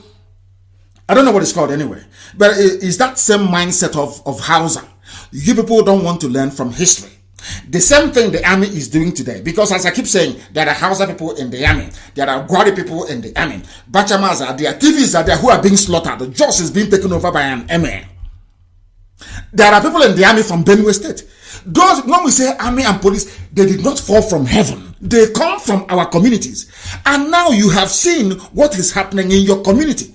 I don't know what it's called anyway. But it's that same mindset of Hausa. You people don't want to learn from history. The same thing the army is doing today. Because as I keep saying, there are Hausa people in the army. There are Gwari people in the army. Bachamas are there. TVs are there who are being slaughtered. The Jos is being taken over by an emir. There are people in the army from Benue State. Those, when we say army and police, they did not fall from heaven. They come from our communities. And now you have seen what is happening in your community.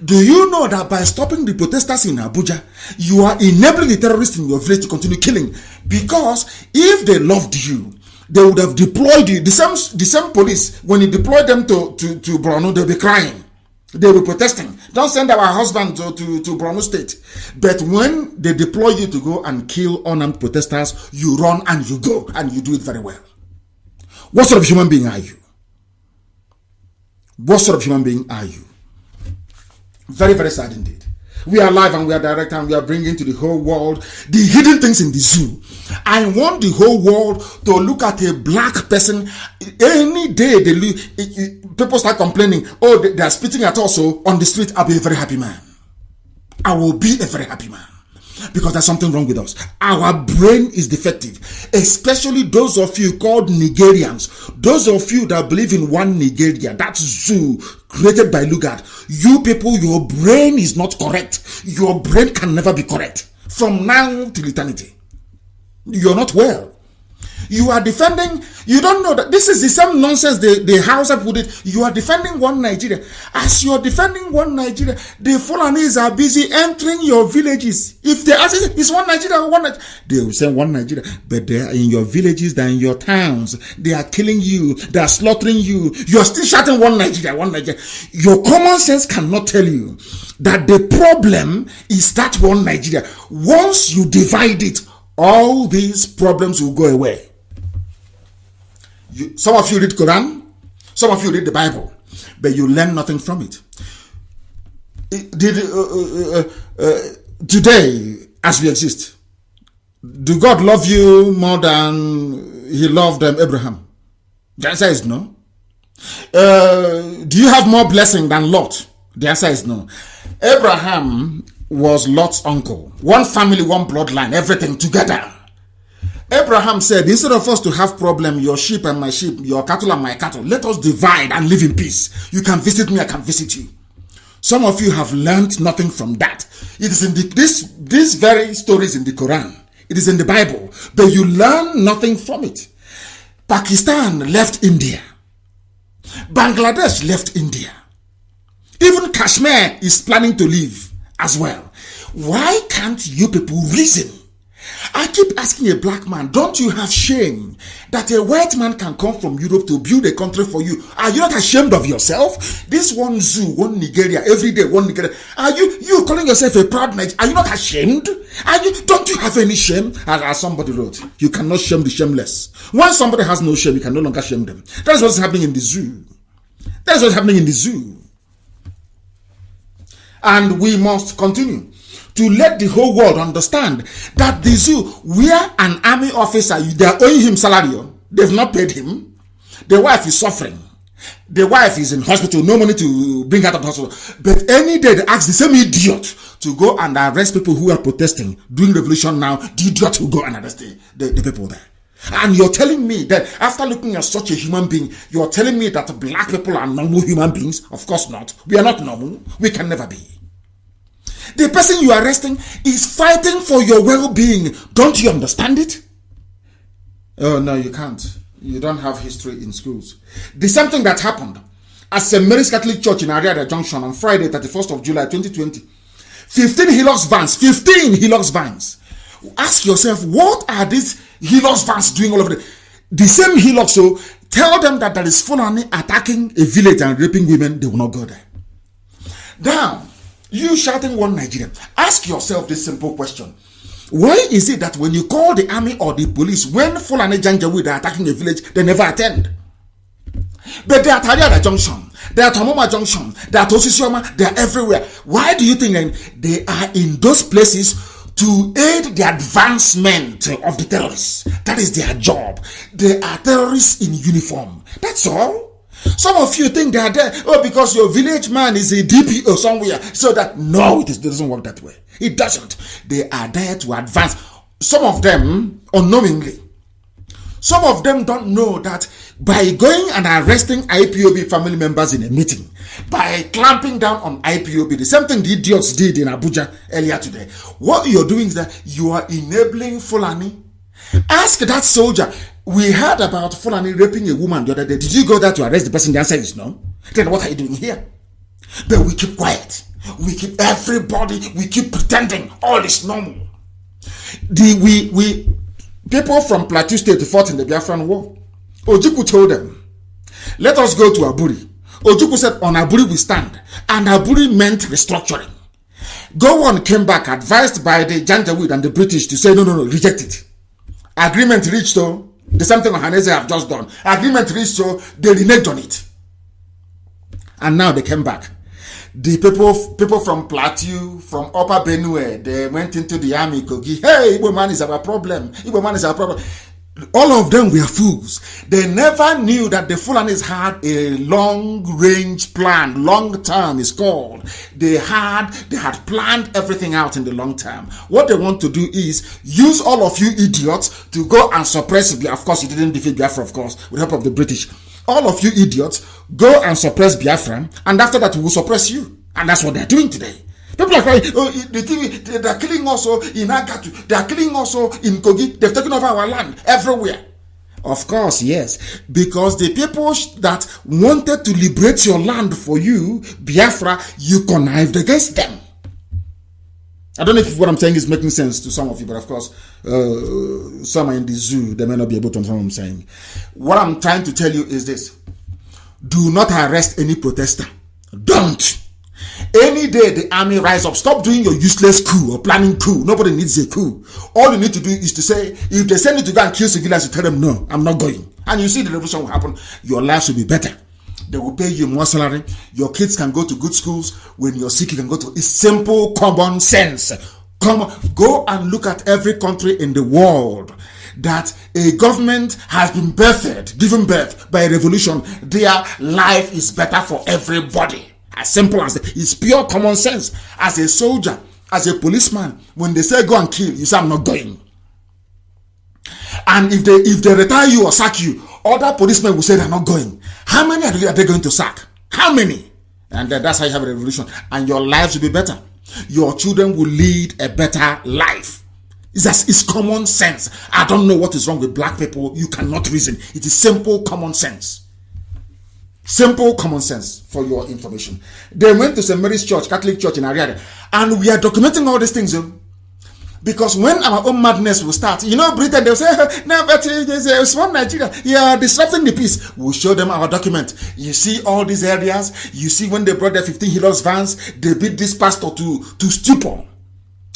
Do you know that by stopping the protesters in Abuja, you are enabling the terrorists in your village to continue killing? Because if they loved you, they would have deployed you. The same police, when you deploy them to Borno, they'll be crying. They will be protesting. Don't send our husbands to Borno State. But when they deploy you to go and kill unarmed protesters, you run and you go, and you do it very well. What sort of human being are you? What sort of human being are you? Very, very sad indeed. We are live and we are direct and we are bringing to the whole world the hidden things in the zoo. I want the whole world to look at a black person. Any day people start complaining, oh, they are spitting at us on the street, I'll be a very happy man. I will be a very happy man. Because there's something wrong with us. Our brain is defective. Especially those of you called Nigerians. Those of you that believe in one Nigeria. That zoo created by Lugard. You people, your brain is not correct. Your brain can never be correct. From now till eternity. You're not well. You are defending, you don't know that this is the same nonsense the Hausa put it. You are defending one Nigeria. As you are defending one Nigeria, the Fulanis are busy entering your villages. If they ask, it's one Nigeria, one Nigeria, they will say one Nigeria, but they are in your villages, they are in your towns. They are killing you, they are slaughtering you. You are still shouting one Nigeria, one Nigeria. Your common sense cannot tell you that the problem is that one Nigeria. Once you divide it, all these problems will go away. Some of you read Quran, some of you read the Bible, but you learn nothing from it. Today, as we exist, do God love you more than he loved Abraham? The answer is no. Do you have more blessing than Lot? The answer is no. Abraham was Lot's uncle. One family, one bloodline, everything together. Abraham said, instead of us to have problem, your sheep and my sheep, your cattle and my cattle, let us divide and live in peace. You can visit me, I can visit you. Some of you have learned nothing from that. It is in this very stories in the Quran. It is in the Bible, but you learn nothing from it. Pakistan left India. Bangladesh left India. Even Kashmir is planning to leave as well. Why can't you people reason? I keep asking a black man, don't you have shame that a white man can come from Europe to build a country for you? Are you not ashamed of yourself? This one zoo, one Nigeria, every day one Nigeria. Are you calling yourself a proud Nigerian? Are you not ashamed? Don't you have any shame? As somebody wrote, you cannot shame the shameless. When somebody has no shame, you can no longer shame them. That's what's happening in the zoo. That's what's happening in the zoo. And we must continue to let the whole world understand that the zoo, where an army officer, they are owing him salary, they've not paid him. The wife is suffering. The wife is in hospital, no money to bring her to the hospital. But any day they ask the same idiot to go and arrest people who are protesting, doing revolution now, the idiot will go and arrest the people there. And you're telling me that after looking at such a human being, you're telling me that black people are normal human beings? Of course not. We are not normal. We can never be. The person you are arresting is fighting for your well-being. Don't you understand it? Oh, no, you can't. You don't have history in schools. The same thing that happened at St. Mary's Catholic Church in Ariada Junction on Friday, 31st of July, 2020. 15 Hilux vans. 15 Hilux vans. Ask yourself, what are these Hilux vans doing all over the same Hilux? So tell them that there is Fulani attacking a village and raping women. They will not go there. Now, you shouting one Nigeria. Ask yourself this simple question. Why is it that when you call the army or the police, when Fulani Janjaweed are attacking a village, they never attend? But they are at Ariada Junction, they are at Tomoma Junction, they are at Osisioma, they are everywhere. Why do you think they are in those places to aid the advancement of the terrorists? That is their job. They are terrorists in uniform. That's all. Some of you think they are there, because your village man is a DPO somewhere. So that, no, it doesn't work that way. It doesn't. They are there to advance. Some of them, unknowingly. Some of them don't know that by going and arresting IPOB family members in a meeting, by clamping down on IPOB, the same thing the idiots did in Abuja earlier today, what you're doing is that you are enabling Fulani. Ask that soldier. We heard about Fulani raping a woman the other day. Did you go there to arrest the person? The answer is no. Then what are you doing here? But we keep quiet. We keep pretending all is normal. People from Plateau State fought in the Biafran War. Ojukwu told them, let us go to Aburi. Ojukwu said, on Aburi we stand. And Aburi meant restructuring. Gowon came back, advised by the Janjaweed and the British to say, no, reject it. Agreement reached, though. The same thing Ohanese have just done. Agreement reached, so they reneged on it. And now they came back. The people from Plateau, from Upper Benue, they went into the army, Kogi. Hey, Igbo man is our problem. Igbo man is our problem. All of them were fools. They never knew that the Fulanis had a long-range plan. Long-term is called. They had planned everything out in the long term. What they want to do is use all of you idiots to go and suppress Biafra. Of course, you didn't defeat Biafra, of course, with the help of the British. All of you idiots, go and suppress Biafra, and after that, we will suppress you. And that's what they're doing today. People are crying, the TV, they're killing also in Agatu, they're killing also in Kogi, they've taken over our land everywhere. Of course, yes, because the people that wanted to liberate your land for you, Biafra, you connived against them. I don't know if what I'm saying is making sense to some of you, but of course, some are in the zoo, they may not be able to understand what I'm saying. What I'm trying to tell you is this. Do not arrest any protester. Don't. Any day the army rise up, stop doing your useless coup or planning coup. Nobody needs a coup. All you need to do is to say, if they send you to go and kill civilians, you tell them, no, I'm not going. And you see the revolution will happen. Your lives will be better. They will pay you more salary. Your kids can go to good schools. When you're sick, you can go to... It's simple common sense. Go and look at every country in the world that a government has been given birth by a revolution. Their life is better for everybody. As simple as that. It's pure common sense. As a soldier, as a policeman, when they say go and kill, you say I'm not going. And if they retire you or sack you, other policemen will say they're not going. How many are they going to sack? How many? And that's how you have a revolution. And your lives will be better. Your children will lead a better life. It's common sense. I don't know what is wrong with black people. You cannot reason. It is simple common sense. Simple common sense for your information. They went to St. Mary's Church, Catholic Church in Ariade, and we are documenting all these things. Because when our own madness will start, Britain, they'll say, no, but there's one Nigeria, disrupting the peace. We'll show them our document. You see all these areas, you see when they brought their 15 Hilux vans, they beat this pastor to stupor.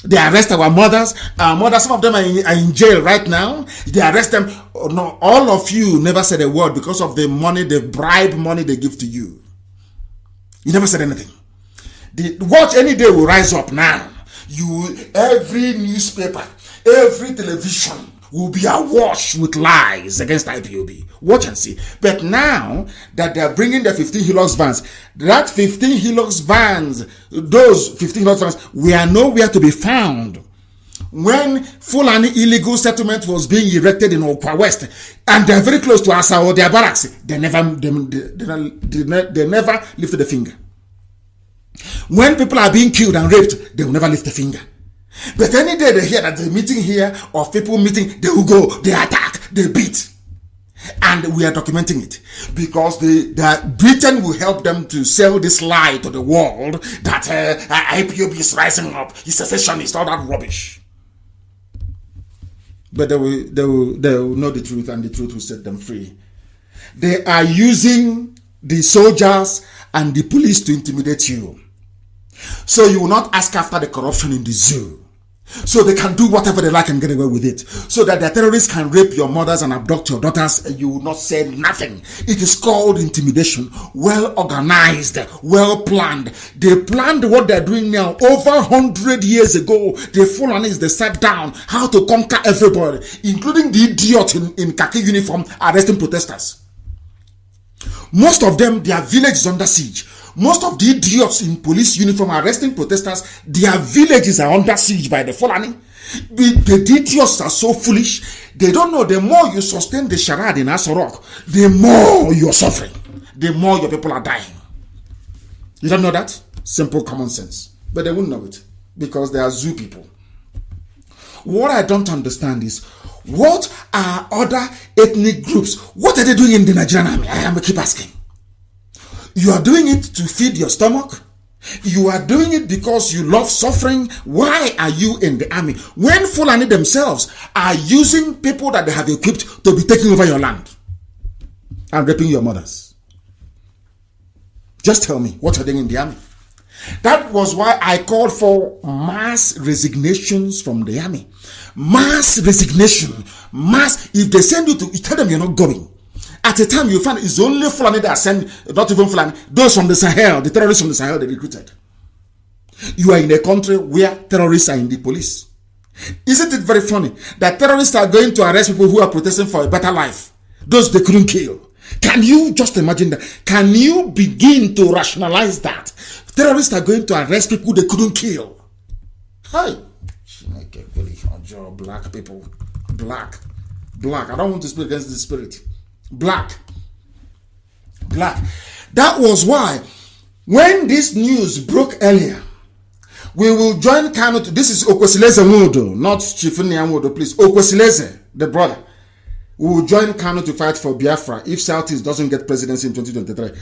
They arrest our mothers. Our mothers, some of them are in jail right now. They arrest them. Oh, no, all of you never said a word because of the money, the bribe money they give to you. You never said anything. The watch any day will rise up now. Every newspaper, every television will be awash with lies against IPOB. Watch and see. But now that they are bringing the 15 Hilux vans, that 15 Hilux vans, those 15 Hilux vans were nowhere to be found. When Fulani illegal settlement was being erected in Okwa West, and they're very close to Asao, their barracks, they never lifted a finger. When people are being killed and raped, they will never lift a finger. But any day they hear that the meeting here or people meeting, they will go, they attack, they beat. And we are documenting it because the Britain will help them to sell this lie to the world that IPOB is rising up, it's secessionist, all that rubbish. But they will know the truth, and the truth will set them free. They are using the soldiers and the police to intimidate you. So you will not ask after the corruption in the zoo. So they can do whatever they like and get away with it. So that the terrorists can rape your mothers and abduct your daughters and you will not say nothing. It is called intimidation. Well organized, well planned. They planned what they're doing now over 100 years ago. The Fulanis, they sat down how to conquer everybody, including the idiot in khaki uniform arresting protesters. Most of them, their village is under siege. Most of the idiots in police uniform arresting protesters, their villages are under siege by the Fulani. The idiots are so foolish. They don't know the more you sustain the charade in Asorok, the more you're suffering. The more your people are dying. You don't know that? Simple common sense. But they won't know it because they are zoo people. What I don't understand is, what are other ethnic groups? What are they doing in the Nigerian army? I am keep asking. You are doing it to feed your stomach. You are doing it because you love suffering. Why are you in the army? When Fulani themselves are using people that they have equipped to be taking over your land and raping your mothers. Just tell me, what are they in the army? That was why I called for mass resignations from the army. Mass resignation. Mass. If they send you to, you tell them you're not going. At a time you find it's only Fulani that send, not even Fulani, those from the Sahel, the terrorists from the Sahel they recruited. You are in a country where terrorists are in the police. Isn't it very funny that terrorists are going to arrest people who are protesting for a better life? Those they couldn't kill. Can you just imagine that? Can you begin to rationalize that? Terrorists are going to arrest people they couldn't kill. Hi. Black people. Black. I don't want to speak against the spirit. Black. That was why when this news broke earlier, we will join Kano. This is Okwesileze Nwodo, not Chifuni Nwodo, please. Okwesileze, the brother. We will join Kano to fight for Biafra if Southeast doesn't get presidency in 2023.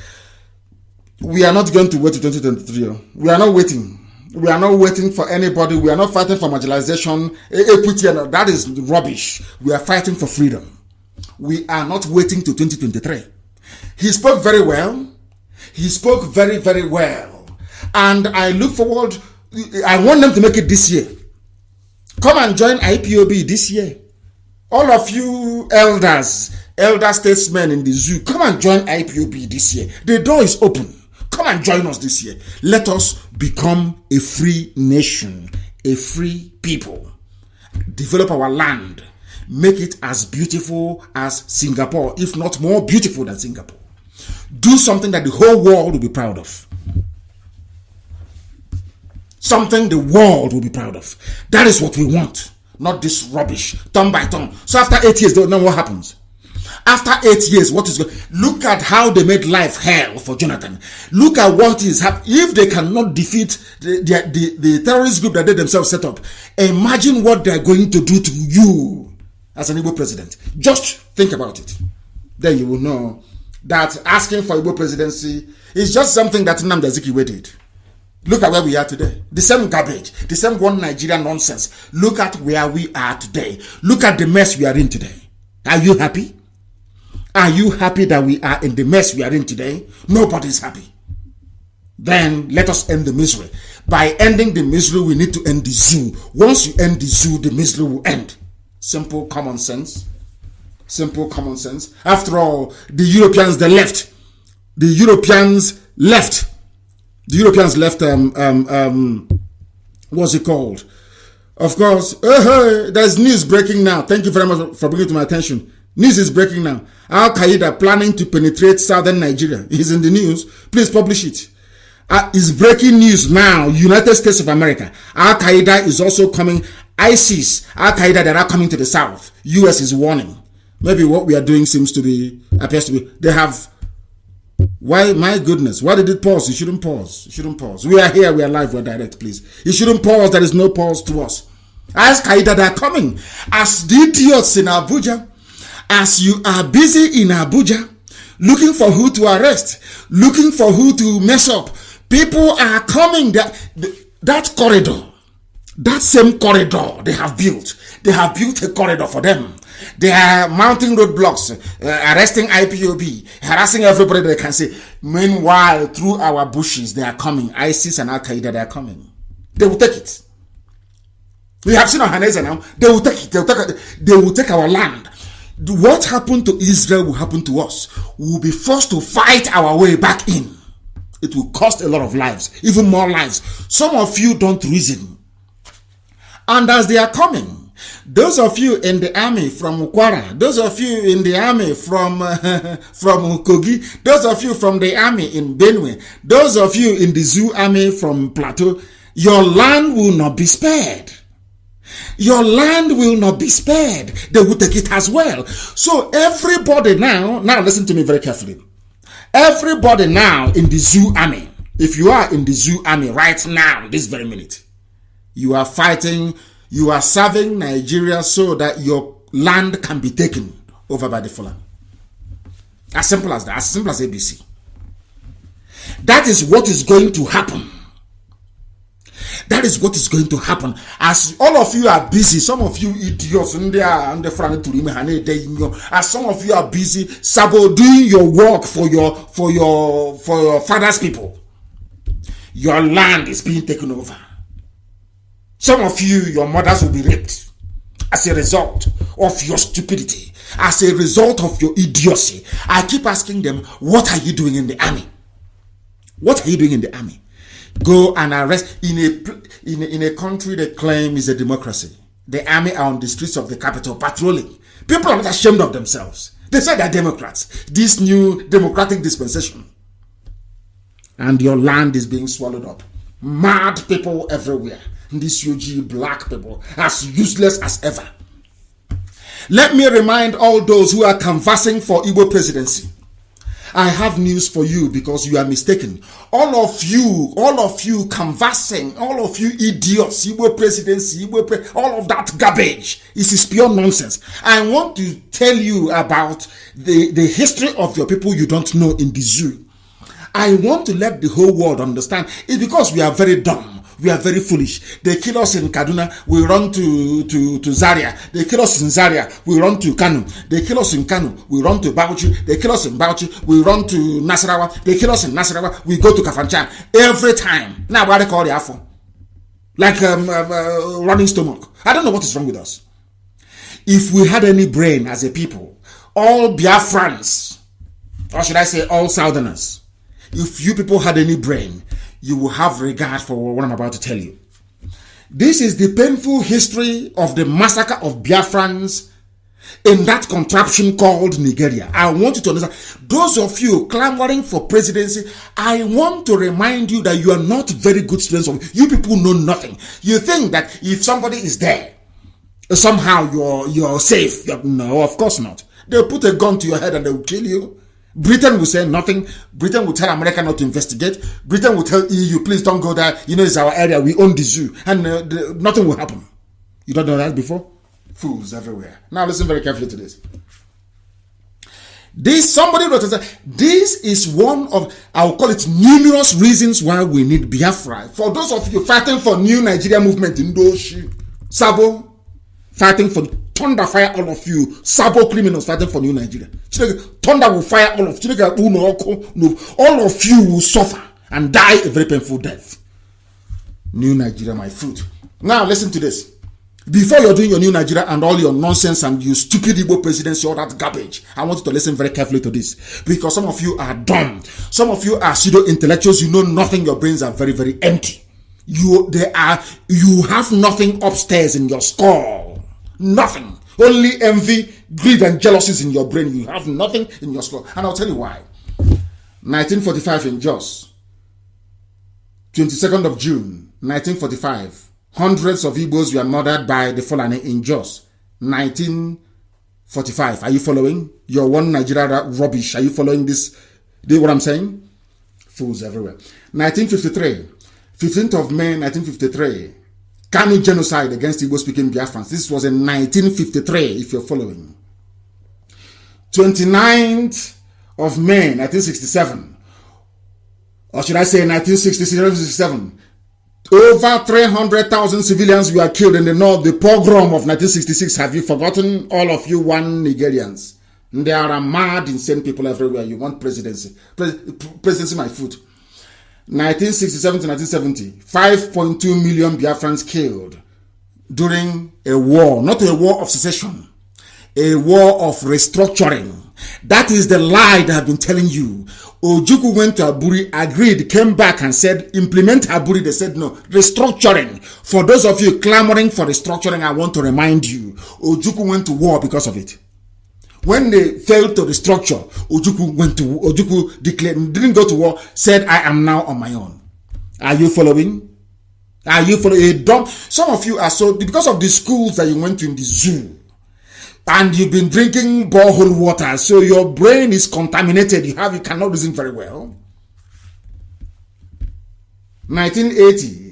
We are not going to wait to 2023. We are not waiting. We are not waiting for anybody. We are not fighting for marginalization, equity, and that is rubbish. We are fighting for freedom. We are not waiting to 2023. He spoke very well. He spoke very, very well. And I look forward. I want them to make it this year. Come and join IPOB this year. All of you elder statesmen in the zoo, come and join IPOB this year. The door is open. Come and join us this year. Let us become a free nation, a free people. Develop our land. Make it as beautiful as Singapore, if not more beautiful than Singapore. Do something that the whole world will be proud of. Something the world will be proud of. That is what we want. Not this rubbish, turn by turn. So after 8 years, then what happens? After 8 years, what is going? Look at how they made life hell for Jonathan. Look at what is happening. If they cannot defeat the terrorist group that they themselves set up, imagine what they are going to do to you as an Igbo president. Just think about it. Then you will know that asking for Igbo presidency is just something that Nnamdi Azikiwe did. Look at where we are today. The same garbage, the same one Nigerian nonsense. Look at where we are today. Look at the mess we are in today. Are you happy? Are you happy that we are in the mess we are in today? Nobody's happy. Then let us end the misery. By ending the misery, we need to end the zoo. Once you end the zoo, the misery will end. Simple common sense. Simple common sense. After all, the Europeans, they left. The Europeans left. The Europeans left, what's it called? Of course, there's news breaking now. Thank you very much for bringing it to my attention. News is breaking now. Al-Qaeda planning to penetrate southern Nigeria. It's in the news. Please publish it. It's breaking news now. United States of America. Al-Qaeda is also coming. ISIS, Al-Qaeda, that are coming to the south. US is warning. Maybe what we are doing appears to be, they have. Why, my goodness, why did it pause? You shouldn't pause. You shouldn't pause. We are here, we are live, we are direct, please. You shouldn't pause. There is no pause to us. As Qaeda, they are coming. As the idiots in Abuja, as you are busy in Abuja, looking for who to arrest, looking for who to mess up, people are coming. That corridor, that same corridor they have built a corridor for them. They are mounting roadblocks, arresting IPOB, harassing everybody they can see. Meanwhile, through our bushes, they are coming. ISIS and Al-Qaeda, they are coming. They will take it. We have seen Ohaneze now. They will take it. They will take our land. What happened to Israel will happen to us. We will be forced to fight our way back in. It will cost a lot of lives, even more lives. Some of you don't reason. And as they are coming, Those of you in the army from Kwara, those of you in the army from from Kogi, those of you from the army in Benue, those of you in the Zoo army from Plateau, your land will not be spared. Your land will not be spared. They will take it as well. So everybody now listen to me very carefully. Everybody now in the Zoo army, if you are in the Zoo army right now, this very minute, you are fighting, you are serving Nigeria so that your land can be taken over by the Fulani. As simple as that, as simple as ABC. That is what is going to happen. That is what is going to happen. As all of you are busy, some of you idiots, as some of you are busy doing your work for your father's people, your land is being taken over. Some of you, your mothers will be raped as a result of your stupidity, as a result of your idiocy. I keep asking them, what are you doing in the army? What are you doing in the army? Go and arrest in a country they claim is a democracy. The army are on the streets of the capital patrolling. People are not ashamed of themselves. They say they're Democrats. This new democratic dispensation. And your land is being swallowed up. Mad people everywhere. These UG black people, as useless as ever. Let me remind all those who are canvassing for Igbo presidency. I have news for you because you are mistaken. All of you canvassing, all of you idiots, Igbo presidency, all of that garbage. This is pure nonsense. I want to tell you about the history of your people you don't know in the zoo. I want to let the whole world understand. It's because we are very dumb. We are very foolish. They kill us in Kaduna, we run to Zaria. They kill us in Zaria, we run to Kanu. They kill us in Kanu, we run to Bauchi. They kill us in Bauchi, we run to Nasarawa. They kill us in Nasarawa, we go to Kafanchan. Every time. Now, what they call the Afro? Like running stomach. I don't know what is wrong with us. If we had any brain as a people, all Biafrans, or should I say all Southerners, if you people had any brain, you will have regard for what I'm about to tell you. This is the painful history of the massacre of Biafrans in that contraption called Nigeria. I want you to understand. Those of you clamoring for presidency, I want to remind you that you are not very good students of. You people know nothing. You think that if somebody is there, somehow you're safe. No, of course not. They'll put a gun to your head and they'll kill you. Britain will say nothing. Britain will tell America not to investigate. Britain will tell EU, please don't go there. You know, it's our area. We own the zoo. And nothing will happen. You don't know that before? Fools everywhere. Now listen very carefully to this. Somebody wrote, this is one of, I'll call it numerous reasons why we need Biafra. For those of you fighting for new Nigeria movement in Doshi, Sabo, fighting for thunder fire all of you, Sabo criminals fighting for new Nigeria. Thunder will fire all of you. All of you will suffer and die a very painful death. New Nigeria, my fruit. Now listen to this. Before you're doing your new Nigeria and all your nonsense and you stupid Igbo presidency, all that garbage, I want you to listen very carefully to this. Because some of you are dumb. Some of you are pseudo-intellectuals. You know nothing. Your brains are very, very empty. You have nothing upstairs in your skull. Nothing. Only envy, greed, and jealousies in your brain. You have nothing in your skull. And I'll tell you why. 1945 in Jos. 22nd of June, 1945. Hundreds of Igbos were murdered by the Fulani in Jos. 1945. Are you following? Your one Nigeria rubbish. Are you following this? Do you know what I'm saying? Fools everywhere. 1953. 15th of May, 1953. Kanu genocide against Igbo-speaking Biafrans. This was in 1953, if you're following. 29th of May, 1967. Or should I say 1967? Over 300,000 civilians were killed in the north. The pogrom of 1966. Have you forgotten? All of you one Nigerians. There are mad, insane people everywhere. You want presidency. Presidency, my foot. 1967 to 1970, 5.2 million Biafrans killed during a war, not a war of secession, a war of restructuring, That is the lie that I've been telling you. Ojukwu went to Aburi, agreed, came back and said, implement Aburi. They said, no, restructuring. For those of you clamoring for restructuring, I want to remind you, Ojukwu went to war because of it. When they failed to restructure, Ojukwu declared, didn't go to war, said, I am now on my own. Are you following? Are you following? Some of you are so, because of the schools that you went to in the zoo, and you've been drinking borehole water, so your brain is contaminated. You cannot reason very well. 1980,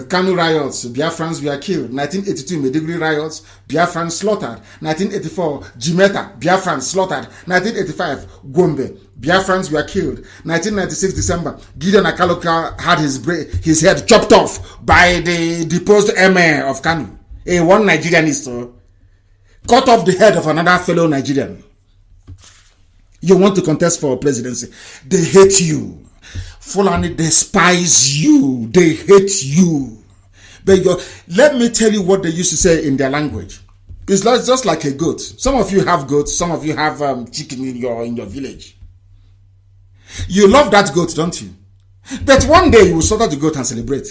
Kanu riots, Biafrans were killed. 1982, Medigri riots, Biafrans slaughtered. 1984, Jimeta, Biafrans slaughtered. 1985, Gombe, Biafrans were killed. 1996, December, Gideon Akaloka had his head chopped off by the deposed emir of Kanu. One Nigerianist cut off the head of another fellow Nigerian. You want to contest for presidency. They hate you. Fulani despise you. They hate you. But let me tell you what they used to say in their language. It's just like a goat. Some of you have goats. Some of you have chicken in your village. You love that goat, don't you? But one day you will slaughter the goat and celebrate.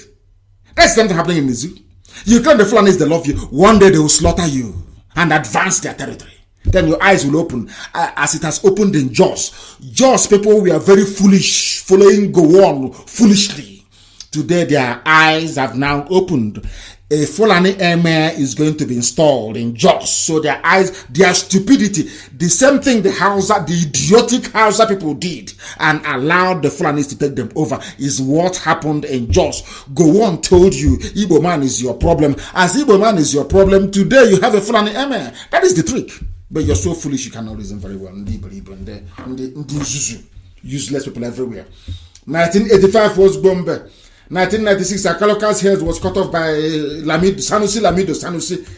That's something happening in the zoo. You claim the Fulanis, they love you. One day they will slaughter you and advance their territory. Then your eyes will open as it has opened in Jos. Jos people were very foolish, following Gowon foolishly. Today their eyes have now opened. A Fulani emir is going to be installed in Jos. So their eyes, their stupidity, the same thing the idiotic Hausa people did and allowed the Fulanis to take them over is what happened in Jos. Gowon told you, Igbo man is your problem. As Igbo man is your problem, today you have a Fulani emir. That is the trick. But you're so foolish you cannot reason very well. Useless people everywhere. 1985 was Gombe. 1996, Akaloka's head was cut off by Sanusi.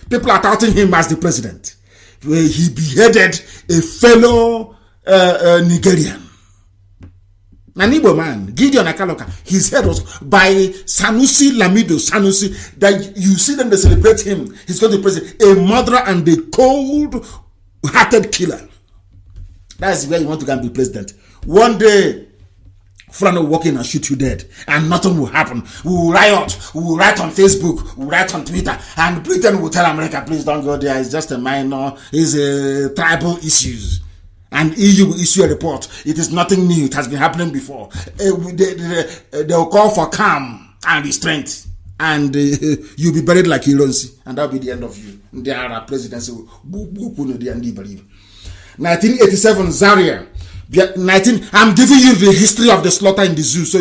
People are touting him as the president. He beheaded a fellow Nigerian. An Igbo man, Gideon Akaloka, his head was by Sanusi. That you see them, they celebrate him. He's going to be president. A murderer and a cold-hearted killer. That's where you want to go and be president. One day, Fulani will walk in and shoot you dead, and nothing will happen. We will riot, we will write on Facebook, we will write on Twitter, and Britain will tell America, please don't go there, it's just a minor, it's a tribal issues. And EU will issue a report. It is nothing new, it has been happening before. They will call for calm and restraint, and you'll be buried like Ilonsi, and that'll be the end of you. There are presidency. 1987, Zaria. I'm giving you the history of the slaughter in the zoo so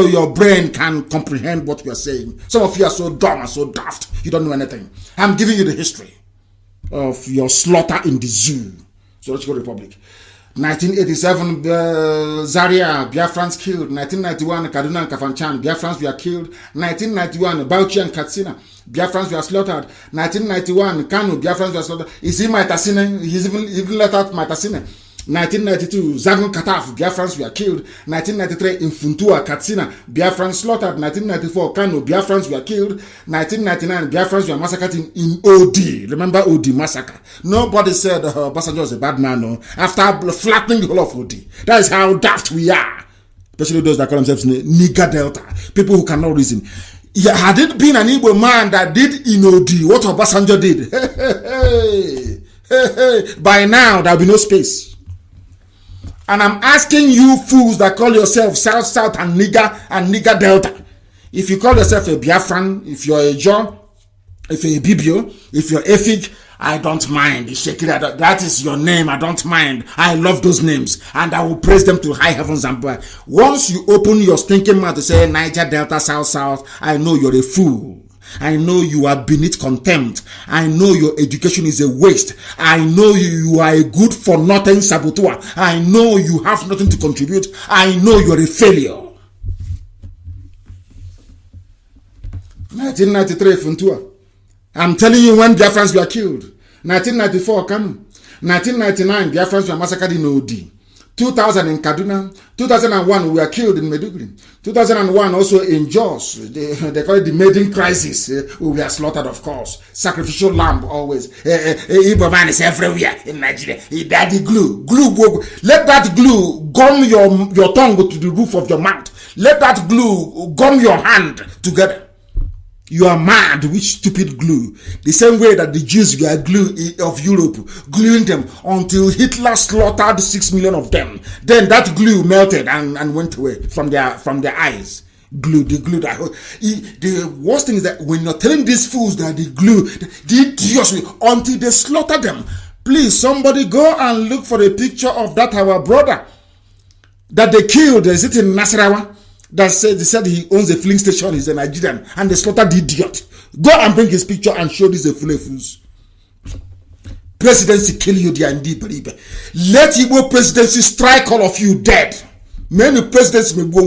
your brain can comprehend what we are saying. Some of you are so dumb and so daft, you don't know anything. I'm giving you the history of your slaughter in the zoo. So let's go Republic. 1987, Zaria, Biafrans killed. 1991, Kaduna and Kafanchan, Biafrans were killed. 1991, Bauchi and Katsina, Biafrans were slaughtered. 1991, Kanu, Biafrans were slaughtered. Is he Maitasine? He's even let out Maitasine. 1992, Zagun Kataf, Biafrans were killed. 1993, Infuntua, Katsina, Biafrans slaughtered. 1994, Kano, Biafrans were killed. 1999, Biafrans were massacred in OD. Remember OD massacre? Nobody said Obasanjo was a bad man, no. After flattening the whole of OD. That is how daft we are. Especially those that call themselves Niger Delta. People who cannot reason. Yeah, had it been an Igbo man that did in OD what Obasanjo did, by now there will be no space. And I'm asking you fools that call yourself South and Niger Delta. If you call yourself a Biafran, if you're a John, if you're a Bibio, if you're Efik, I don't mind. That is your name. I don't mind. I love those names. And I will praise them to high heavens and earth. Once you open your stinking mouth to say Niger Delta, South, I know you're a fool. I know you are beneath contempt. I know your education is a waste. I know you are a good for nothing saboteur. I know you have nothing to contribute. I know you're a failure. 1993 Funtua. I'm telling you when Biafrans were killed. 1994 Kanu. 1999 Biafrans were massacred in OD. 2000 in Kaduna, 2001 we were killed in Maiduguri, 2001 also in Jos, they call it the maiden crisis, we were slaughtered, of course, sacrificial lamb always. Igbo man is everywhere in Nigeria. Daddy glue, let that glue gum your tongue to the roof of your mouth. Let that glue gum your hand together. You are mad, which stupid glue. The same way that the Jews were glue of Europe, gluing them until Hitler slaughtered 6 million of them. Then that glue melted and went away from their eyes. Glue, the glue that the worst thing is that when you're telling these fools that the glue, the idiots, until they slaughter them. Please, somebody go and look for a picture of that our brother that they killed. Is it in Nasarawa? They said he owns a filling station, he's a Nigerian, and they slaughtered the idiot. Go and bring his picture and show this fools. Presidency kill you, dear indeed, believe. Let Igbo presidency strike all of you dead. Many presidents may go.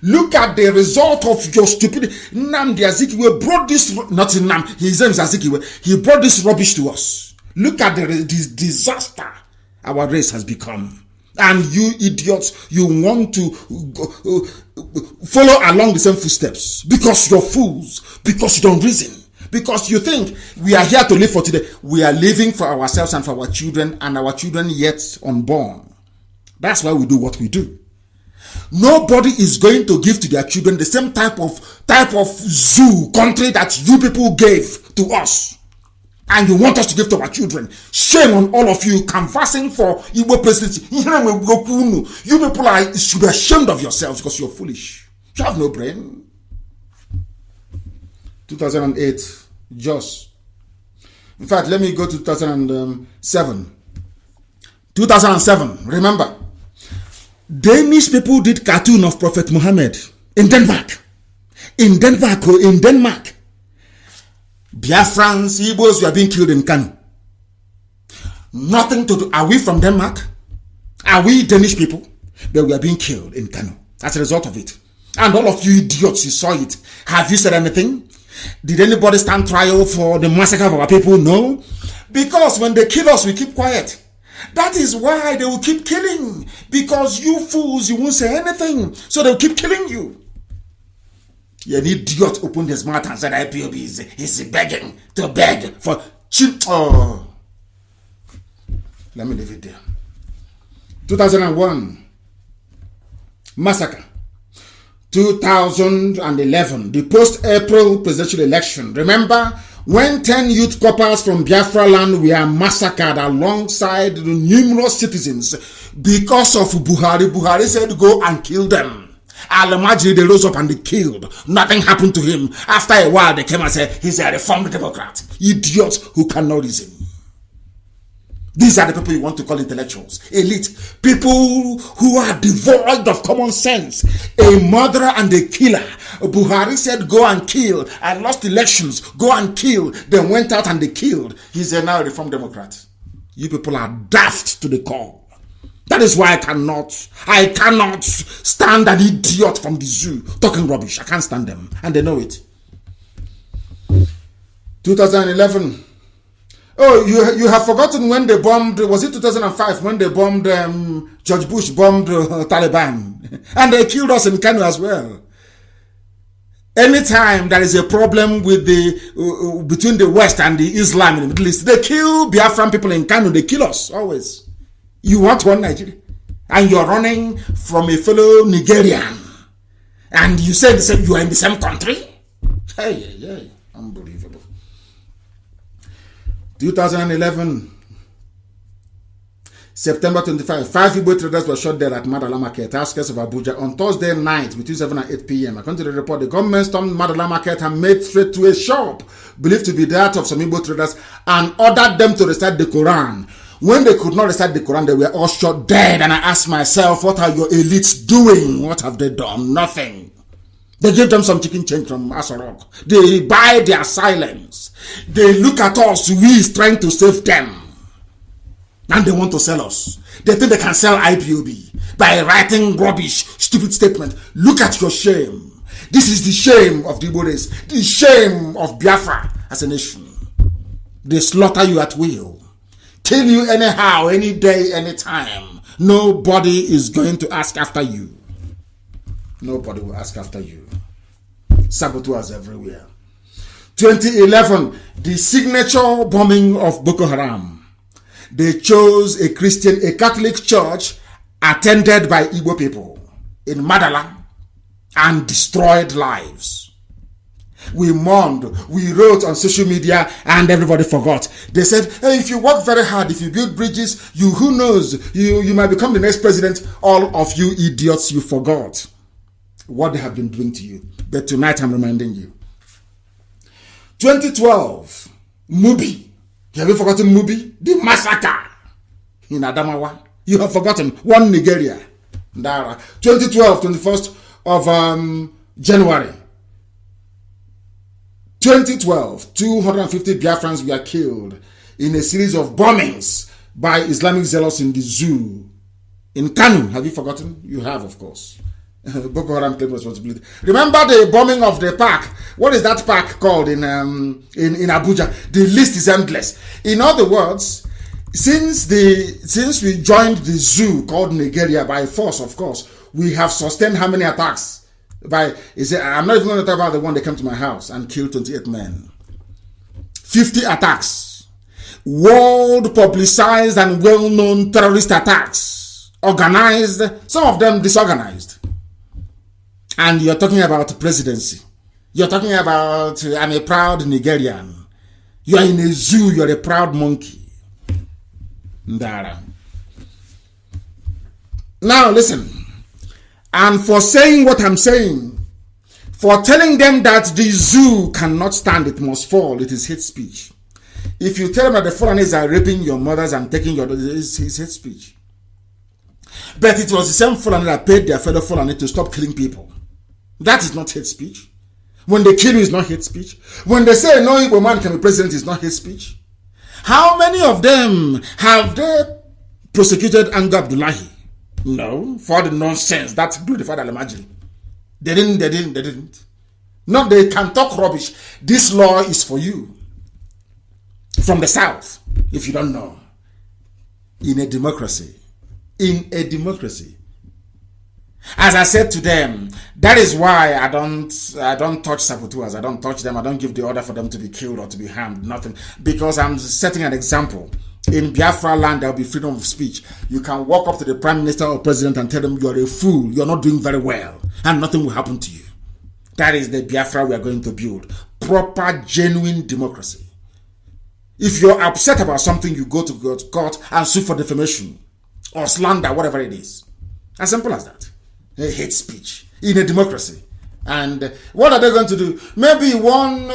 Look at the result of your stupidity. Nnamdi Azikiwe brought this, not in Nam, his name is Azikiwe. He brought this rubbish to us. Look at this disaster our race has become. And you idiots, you want to follow along the same footsteps because you're fools, because you don't reason, because you think we are here to live for today. We are living for ourselves and for our children, and our children yet unborn. That's why we do what we do. Nobody is going to give to their children the same type of zoo country that you people gave to us. And you want us to give to our children. Shame on all of you canvassing for Igbo presidency. You people should be ashamed of yourselves because you're foolish. You have no brain. 2008, Jos. In fact, let me go to 2007. 2007, remember. Danish people did cartoon of Prophet Muhammad in Denmark. In Denmark. Biafrans, Igbos were being killed in Kano. Nothing to do. Are we from Denmark? Are we Danish people? But we are being killed in Kano as a result of it. And all of you idiots, you saw it. Have you said anything? Did anybody stand trial for the massacre of our people? No. Because when they kill us, we keep quiet. That is why they will keep killing. Because you fools, you won't say anything. So they'll keep killing you. An idiot opened his mouth and said IPOB is begging to beg for cheap. Oh, let me leave it there. 2001 massacre. 2011, the post-April presidential election. Remember when 10 youth coppers from Biafra land were massacred alongside the numerous citizens because of Buhari. Buhari said go and kill them. Al-Majri, they rose up and they killed. Nothing happened to him. After a while, they came and said, he's a reformed Democrat. Idiots who cannot reason. These are the people you want to call intellectuals. Elite. People who are devoid of common sense. A murderer and a killer. Buhari said, go and kill. I lost elections. Go and kill. Then went out and they killed. He's a now reformed Democrat. You people are daft to the core. That is why I cannot stand an idiot from the zoo talking rubbish. I can't stand them. And they know it. 2011. Oh, you have forgotten when they bombed, was it 2005 when they bombed, George Bush bombed Taliban. And they killed us in Kano as well. Anytime there is a problem with between the West and the Islam in the Middle East, they kill Biafran people in Kano. They kill us, always. You want one Nigeria, and you're running from a fellow Nigerian, and you say you are in the same country? Hey, unbelievable. 2011, September 25, 5 Igbo traders were shot dead at Madala Market, outskirts of Abuja, on Thursday night between 7 and 8 p.m. According to the report, the government stormed Madala Market and made straight to a shop believed to be that of some Igbo traders and ordered them to recite the Quran. When they could not recite the Quran, they were all shot dead. And I asked myself, what are your elites doing? What have they done? Nothing. They give them some chicken change from Asorok. They buy their silence. They look at us. We is trying to save them. And they want to sell us. They think they can sell IPOB by writing rubbish, stupid statement. Look at your shame. This is the shame of the Igbo race. The shame of Biafra as a nation. They slaughter you at will. Kill you anyhow, any day, any time. Nobody is going to ask after you. Nobody will ask after you. Saboteurs everywhere. 2011, the signature bombing of Boko Haram. They chose a Catholic church attended by Igbo people in Madala and destroyed lives. We mourned, we wrote on social media, and everybody forgot. They said, hey, if you work very hard, if you build bridges, who knows, you might become the next president. All of you idiots, you forgot what they have been doing to you. But tonight I'm reminding you. 2012, Mubi. Have you forgotten Mubi? The massacre in Adamawa. You have forgotten. One Nigeria. 2012, 21st of January. 2012, 250 Biafrans were killed in a series of bombings by Islamic zealots in the zoo in Kanu. Have you forgotten? You have, of course. Boko Haram claimed responsibility. Remember the bombing of the park? What is that park called in Abuja? The list is endless. In other words, since we joined the zoo called Nigeria by force, of course, we have sustained how many attacks? I'm not even going to talk about the one that came to my house and killed 28 men. 50 attacks. World publicized and well-known terrorist attacks. Organized, some of them disorganized. And you're talking about presidency. You're talking about, I'm a proud Nigerian. You're in a zoo, you're a proud monkey. Ndara. Now listen. And for saying what I'm saying, for telling them that the zoo cannot stand, it must fall, it is hate speech. If you tell them that the Fulanis are raping your mothers and taking your daughters, it's hate speech. But it was the same Fulani that paid their fellow Fulani to stop killing people. That is not hate speech. When they kill you, it's not hate speech. When they say no Igbo man can be president, it's not hate speech. How many of them have they prosecuted Anga Abdullahi? No, for the nonsense that glorified Alamajiri. They didn't. No, they can talk rubbish. This law is for you. From the south, if you don't know. In a democracy. As I said to them, that is why I don't touch saboteurs. I don't touch them. I don't give the order for them to be killed or to be harmed. Nothing. Because I'm setting an example. In Biafra land, there will be freedom of speech. You can walk up to the prime minister or president and tell them you're a fool, you're not doing very well, and nothing will happen to you. That is the Biafra we are going to build. Proper, genuine democracy. If you're upset about something, you go to court and sue for defamation or slander, whatever it is. As simple as that. Hate speech in a democracy. And what are they going to do? Maybe one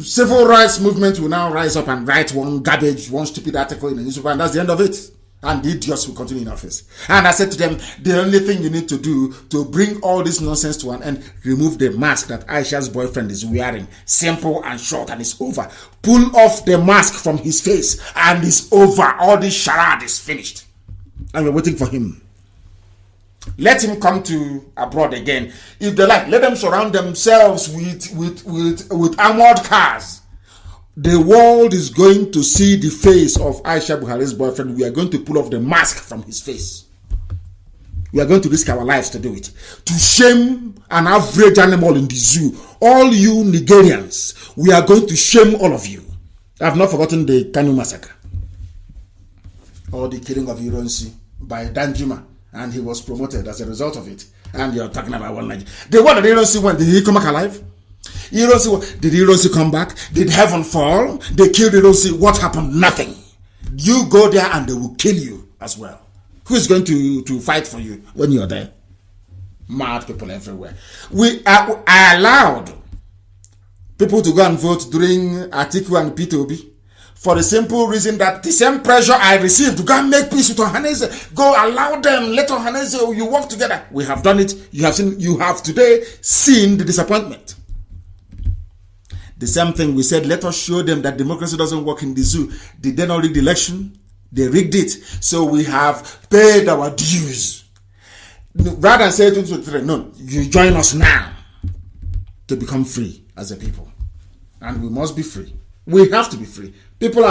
civil rights movement will now rise up and write one stupid article in the newspaper, and that's the end of it. And the idiots will continue in office. And I said to them, the only thing you need to do to bring all this nonsense to an end, remove the mask that Aisha's boyfriend is wearing. Simple and short, and it's over. Pull off the mask from his face, and it's over. All this charade is finished. And we're waiting for him. Let him come to abroad again. If they like, let them surround themselves with armored cars. The world is going to see the face of Aisha Buhari's boyfriend. We are going to pull off the mask from his face. We are going to risk our lives to do it. To shame an average animal in the zoo. All you Nigerians, we are going to shame all of you. I have not forgotten the Kanu massacre. Or the killing of Ironsi by Danjuma. And he was promoted as a result of it. And you're talking about one Nigeria. The one that Ironsi went, did he come back alive? Did Ironsi come back? Did heaven fall? They killed Ironsi. What happened? Nothing. You go there and they will kill you as well. Who is going to fight for you when you're there? Mad people everywhere. I allowed people to go and vote during Atiku and P2B for the simple reason that the same pressure I received to go and make peace with Ohaneze, go allow them, let Ohaneze, you work together. We have done it. You have today seen the disappointment. The same thing we said, let us show them that democracy doesn't work in the zoo. Did they not rig the election? They rigged it. So we have paid our dues. Rather than say 2023, no, you join us now to become free as a people. And we must be free. We have to be free. People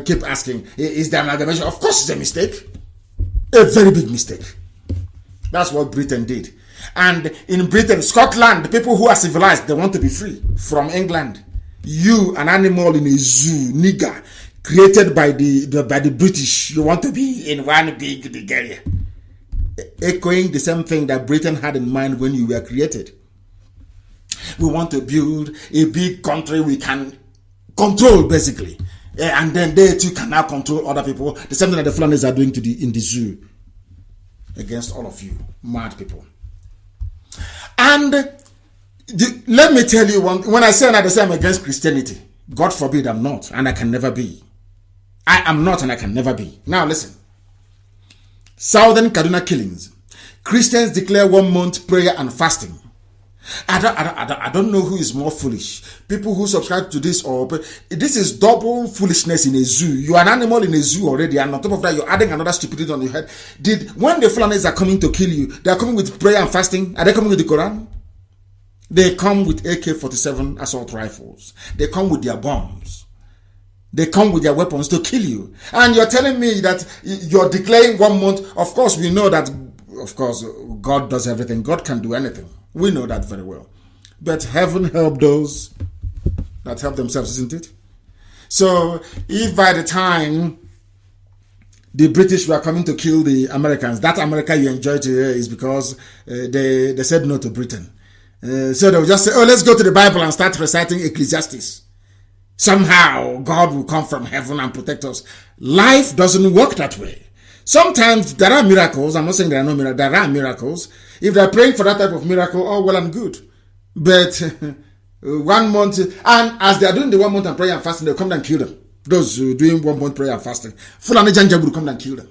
keep asking, is there an amalgamation? Of course it's a mistake. A very big mistake. That's what Britain did. And in Britain, Scotland, the people who are civilized, they want to be free from England. You, an animal in a zoo, nigger, created by the British, you want to be in one big area. Echoing the same thing that Britain had in mind when you were created. We want to build a big country we can control, basically. And then they too can now control other people. The same thing that the Flanders are doing in the zoo. Against all of you, mad people. And let me tell you when I say I'm against Christianity, God forbid I'm not, and I can never be. I am not and I can never be. Now listen. Southern Kaduna killings. Christians declare 1 month prayer and fasting. I don't know who is more foolish. People who subscribe to this or this is double foolishness in a zoo. You are an animal in a zoo already, and on top of that, you're adding another stupidity on your head. When the Fulanis are coming to kill you, they are coming with prayer and fasting. Are they coming with the Quran? They come with AK-47 assault rifles. They come with their bombs. They come with their weapons to kill you. And you're telling me that you're declaring 1 month. Of course, we know that, of course, God does everything. God can do anything. We know that very well. But heaven help those that help themselves, isn't it? So, if by the time the British were coming to kill the Americans, that America you enjoy today is because they said no to Britain. So they would just say, oh, let's go to the Bible and start reciting Ecclesiastes. Somehow, God will come from heaven and protect us. Life doesn't work that way. Sometimes there are miracles. I'm not saying there are no miracles. There are miracles. If they're praying for that type of miracle, oh, well and good. But 1 month, and as they are doing the 1 month and prayer and fasting, they'll come and kill them. Those who are doing 1 month prayer and fasting. Fulani Janjabu will come and kill them.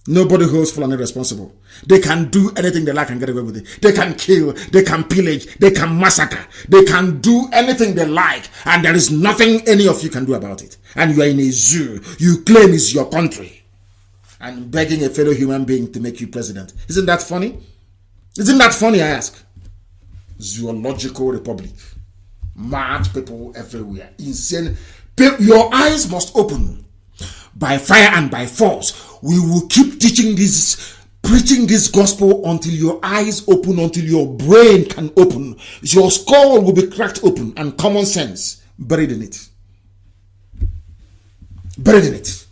Nobody holds Fulani responsible. They can do anything they like and get away with it. They can kill, they can pillage, they can massacre, they can do anything they like, and there is nothing any of you can do about it. And you are in a zoo. You claim it's your country. And begging a fellow human being to make you president. Isn't that funny? Isn't that funny, I ask? Zoological republic. Mad people everywhere. Insane. Your eyes must open. By fire and by force. We will keep teaching this, preaching this gospel until your eyes open, until your brain can open. Your skull will be cracked open and common sense buried in it. Buried in it.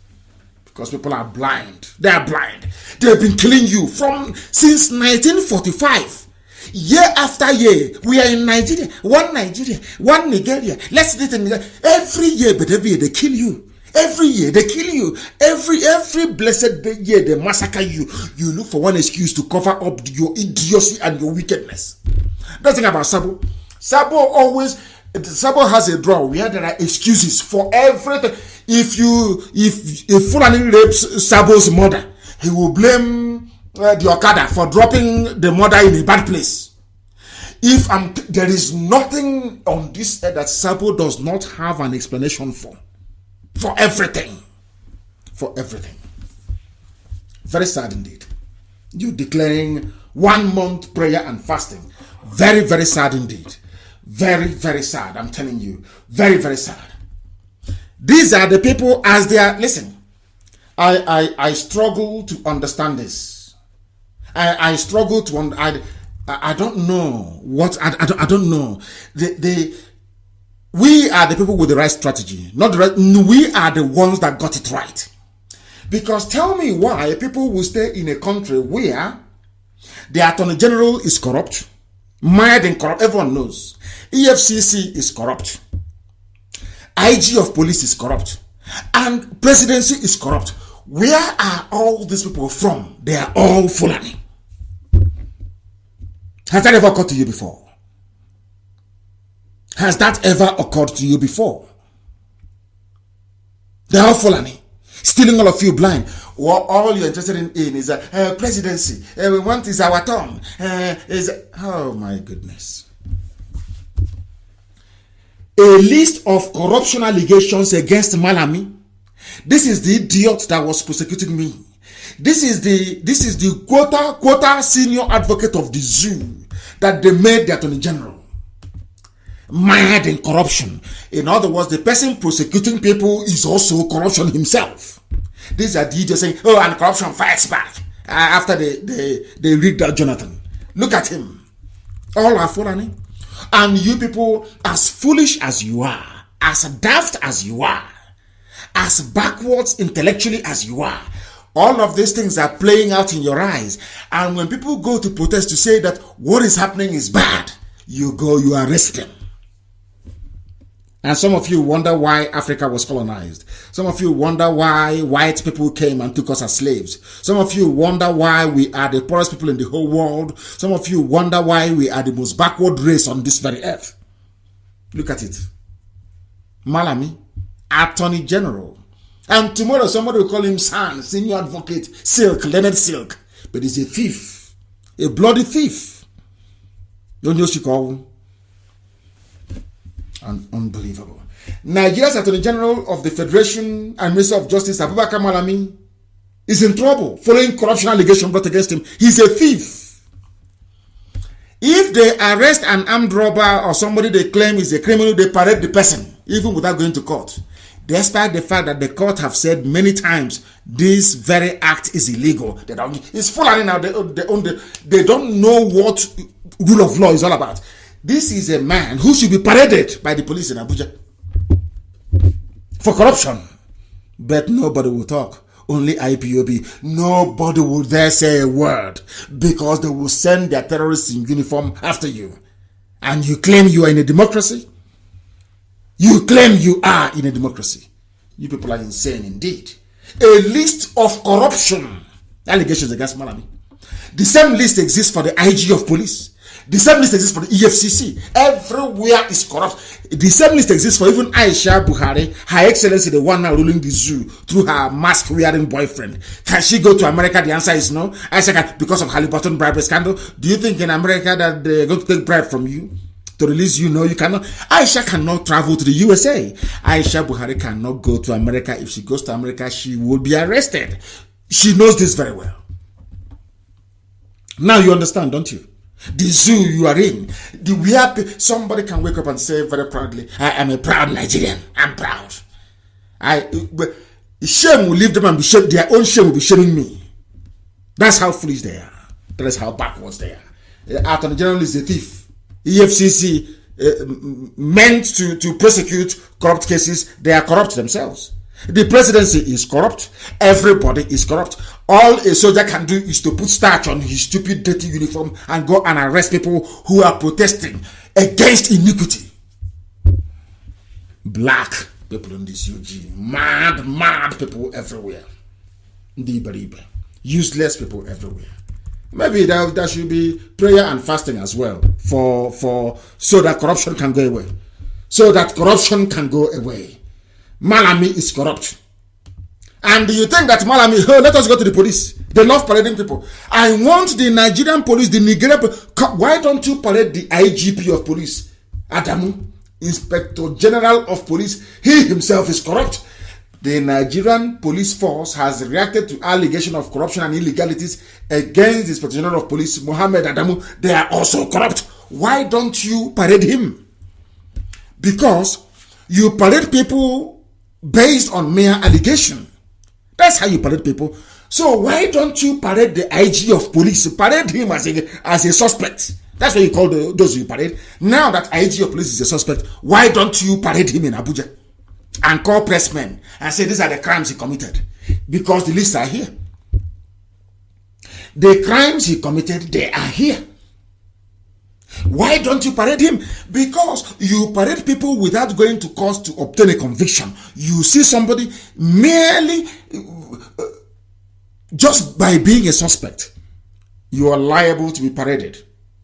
Because people are blind. They are blind. They have been killing you since 1945. Year after year, we are in Nigeria, one Nigeria. Let's do it in Nigeria. Every year, but every year they kill you. Every year they kill you. Every blessed year they massacre you. You look for one excuse to cover up your idiocy and your wickedness. That's the thing about Sabo. Sabo has a drawer where there are excuses for everything. If Fulani rapes Sabo's mother, he will blame the Okada for dropping the mother in a bad place. There is nothing on this earth that Sabo does not have an explanation for. For everything. For everything. Very sad indeed. You declaring 1 month prayer and fasting. Very, very sad indeed. Very, very sad. I'm telling you. Very, very sad. These are the people as they are. Listen. I struggle to understand this. I struggle to I don't know what I don't know. We are the people with the right strategy. Not the right. We are the ones that got it right. Because tell me why people will stay in a country where the Attorney General is corrupt, mired in corrupt. Everyone knows. EFCC is corrupt. IG of police is corrupt. And presidency is corrupt. Where are all these people from? They are all Fulani. Has that ever occurred to you before? Has that ever occurred to you before? They are Fulani. Stealing all of you blind. All you're interested in is presidency. We want is our turn. Oh my goodness. A list of corruption allegations against Malami. This is the idiot that was prosecuting me. This is the quota senior advocate of the zoo that they made the Attorney General. Mired in corruption. In other words, the person prosecuting people is also corruption himself. These are the idiots saying, oh, and corruption fights back. after they rigged out Jonathan. Look at him. All are Fulani. And you people, as foolish as you are, as daft as you are, as backwards intellectually as you are, all of these things are playing out in your eyes. And when people go to protest to say that what is happening is bad, you arrest them. And some of you wonder why Africa was colonized. Some of you wonder why white people came and took us as slaves. Some of you wonder why we are the poorest people in the whole world. Some of you wonder why we are the most backward race on this very earth. Look at it. Malami, Attorney General. And tomorrow somebody will call him San, Senior Advocate, Silk, Leonard Silk. But he's a thief. A bloody thief. Don't you call? Unbelievable. Nigeria's Attorney General of the Federation and Minister of Justice, Abubakar Malami, is in trouble following corruption allegation brought against him. He's a thief. If they arrest an armed robber or somebody they claim is a criminal, they parade the person, even without going to court. Despite the fact that the court have said many times this very act is illegal. It's full of now. They don't know what rule of law is all about. This is a man who should be paraded by the police in Abuja for corruption. But nobody will talk. Only IPOB. Nobody will dare say a word because they will send their terrorists in uniform after you. And you claim you are in a democracy? You claim you are in a democracy. You people are insane indeed. A list of corruption allegations against Malami. The same list exists for the IG of police. The same list exists for the EFCC. Everywhere is corrupt. The same list exists for even Aisha Buhari, Her Excellency, the one now ruling the zoo, through her mask-wearing boyfriend. Can she go to America? The answer is no. Aisha can, because of Halliburton bribery scandal. Do you think in America that they're going to take bribe from you to release you? No, you cannot. Aisha cannot travel to the USA. Aisha Buhari cannot go to America. If she goes to America, she will be arrested. She knows this very well. Now you understand, don't you? The zoo you are in, somebody can wake up and say very proudly, I am a proud Nigerian. I'm proud. Shame will leave them and be shamed. Their own shame will be shaming me. That's how foolish they are. That is how backwards they are. The Attorney General is a thief. EFCC meant to prosecute corrupt cases. They are corrupt themselves. The presidency is corrupt. Everybody is corrupt. All a soldier can do is to put starch on his stupid, dirty uniform and go and arrest people who are protesting against iniquity. Black people in this UG. Mad people everywhere. Useless people everywhere. Maybe there should be prayer and fasting as well so that corruption can go away. So that corruption can go away. Malami is corrupt. And you think that Malami, let us go to the police. They love parading people. I want the Nigerian police, the Nigerian police. Why don't you parade the IGP of police, Adamu, Inspector General of Police? He himself is corrupt. The Nigerian police force has reacted to allegations of corruption and illegalities against the Inspector General of Police, Mohammed Adamu. They are also corrupt. Why don't you parade him? Because you parade people based on mere allegation. That's how you parade people. So why don't you parade the IG of police? Parade him as a suspect. That's what you call those you parade. Now that IG of police is a suspect, why don't you parade him in Abuja and call pressmen and say these are the crimes he committed? Because the lists are here. The crimes he committed, they are here. Why don't you parade him? Because you parade people without going to court to obtain a conviction. You see somebody merely just by being a suspect, you are liable to be paraded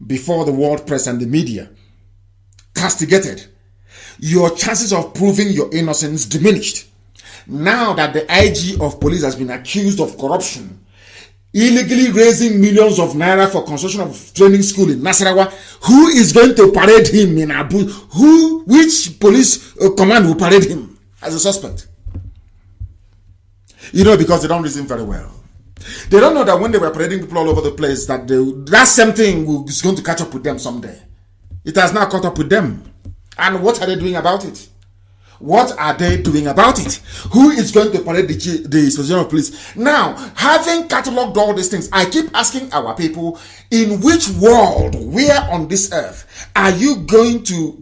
before the world press and the media, castigated. Your chances of proving your innocence diminished. Now that the IG of police has been accused of corruption, illegally raising millions of naira for construction of training school in Nasarawa, who is going to parade him in Abu? Which police command will parade him as a suspect? You know, because they don't reason very well. They don't know that when they were parading people all over the place, that same thing is going to catch up with them someday. It has now caught up with them. And what are they doing about it? What are they doing about it? Who is going to parade the Inspector of Police? Now, having catalogued all these things, I keep asking our people, in which world, where on this earth, are you going to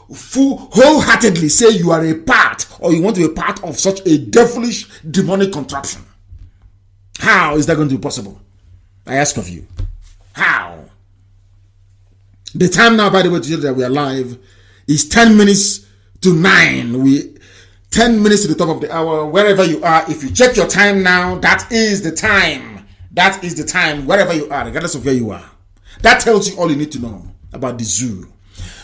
wholeheartedly say you are a part, or you want to be part of such a devilish, demonic contraption? How is that going to be possible? I ask of you. How? The time now, by the way, to that we are live is 10 minutes to 9. 10 minutes to the top of the hour, wherever you are. If you check your time now, that is the time. That is the time, wherever you are, regardless of where you are. That tells you all you need to know about the zoo.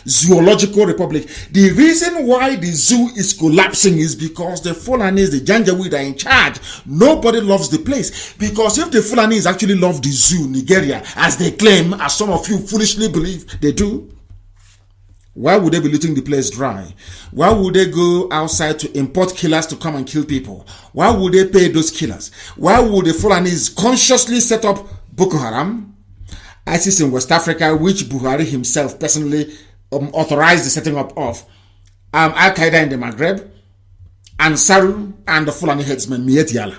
Zoological Republic. The reason why the zoo is collapsing is because the Fulanis, the Janjaweed are in charge. Nobody loves the place. Because if the Fulanis actually love the zoo, Nigeria, as they claim, as some of you foolishly believe they do, why would they be letting the place dry? Why would they go outside to import killers to come and kill people? Why would they pay those killers? Why would the Fulanis consciously set up Boko Haram, ISIS in West Africa, which Buhari himself personally authorized the setting up of, Al-Qaeda in the Maghreb, Ansaru, and the Fulani headsman, Miet Yala?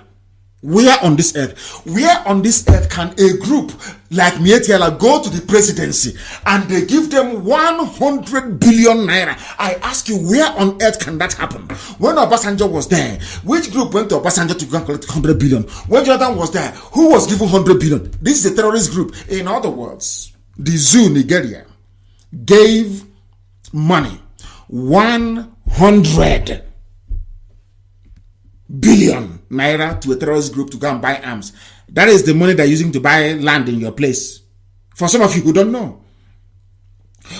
Where on this earth can a group like Miet Yala go to the presidency and they give them 100 billion naira? I ask you, where on earth can that happen? When Obasanjo was there, which group went to Obasanjo to go and collect 100 billion? When Jonathan was there, who was given 100 billion? This is a terrorist group. In other words, the zoo, Nigeria, gave money 100 billion naira to a terrorist group to go and buy arms. That is the money they're using to buy land in your place. For some of you who don't know.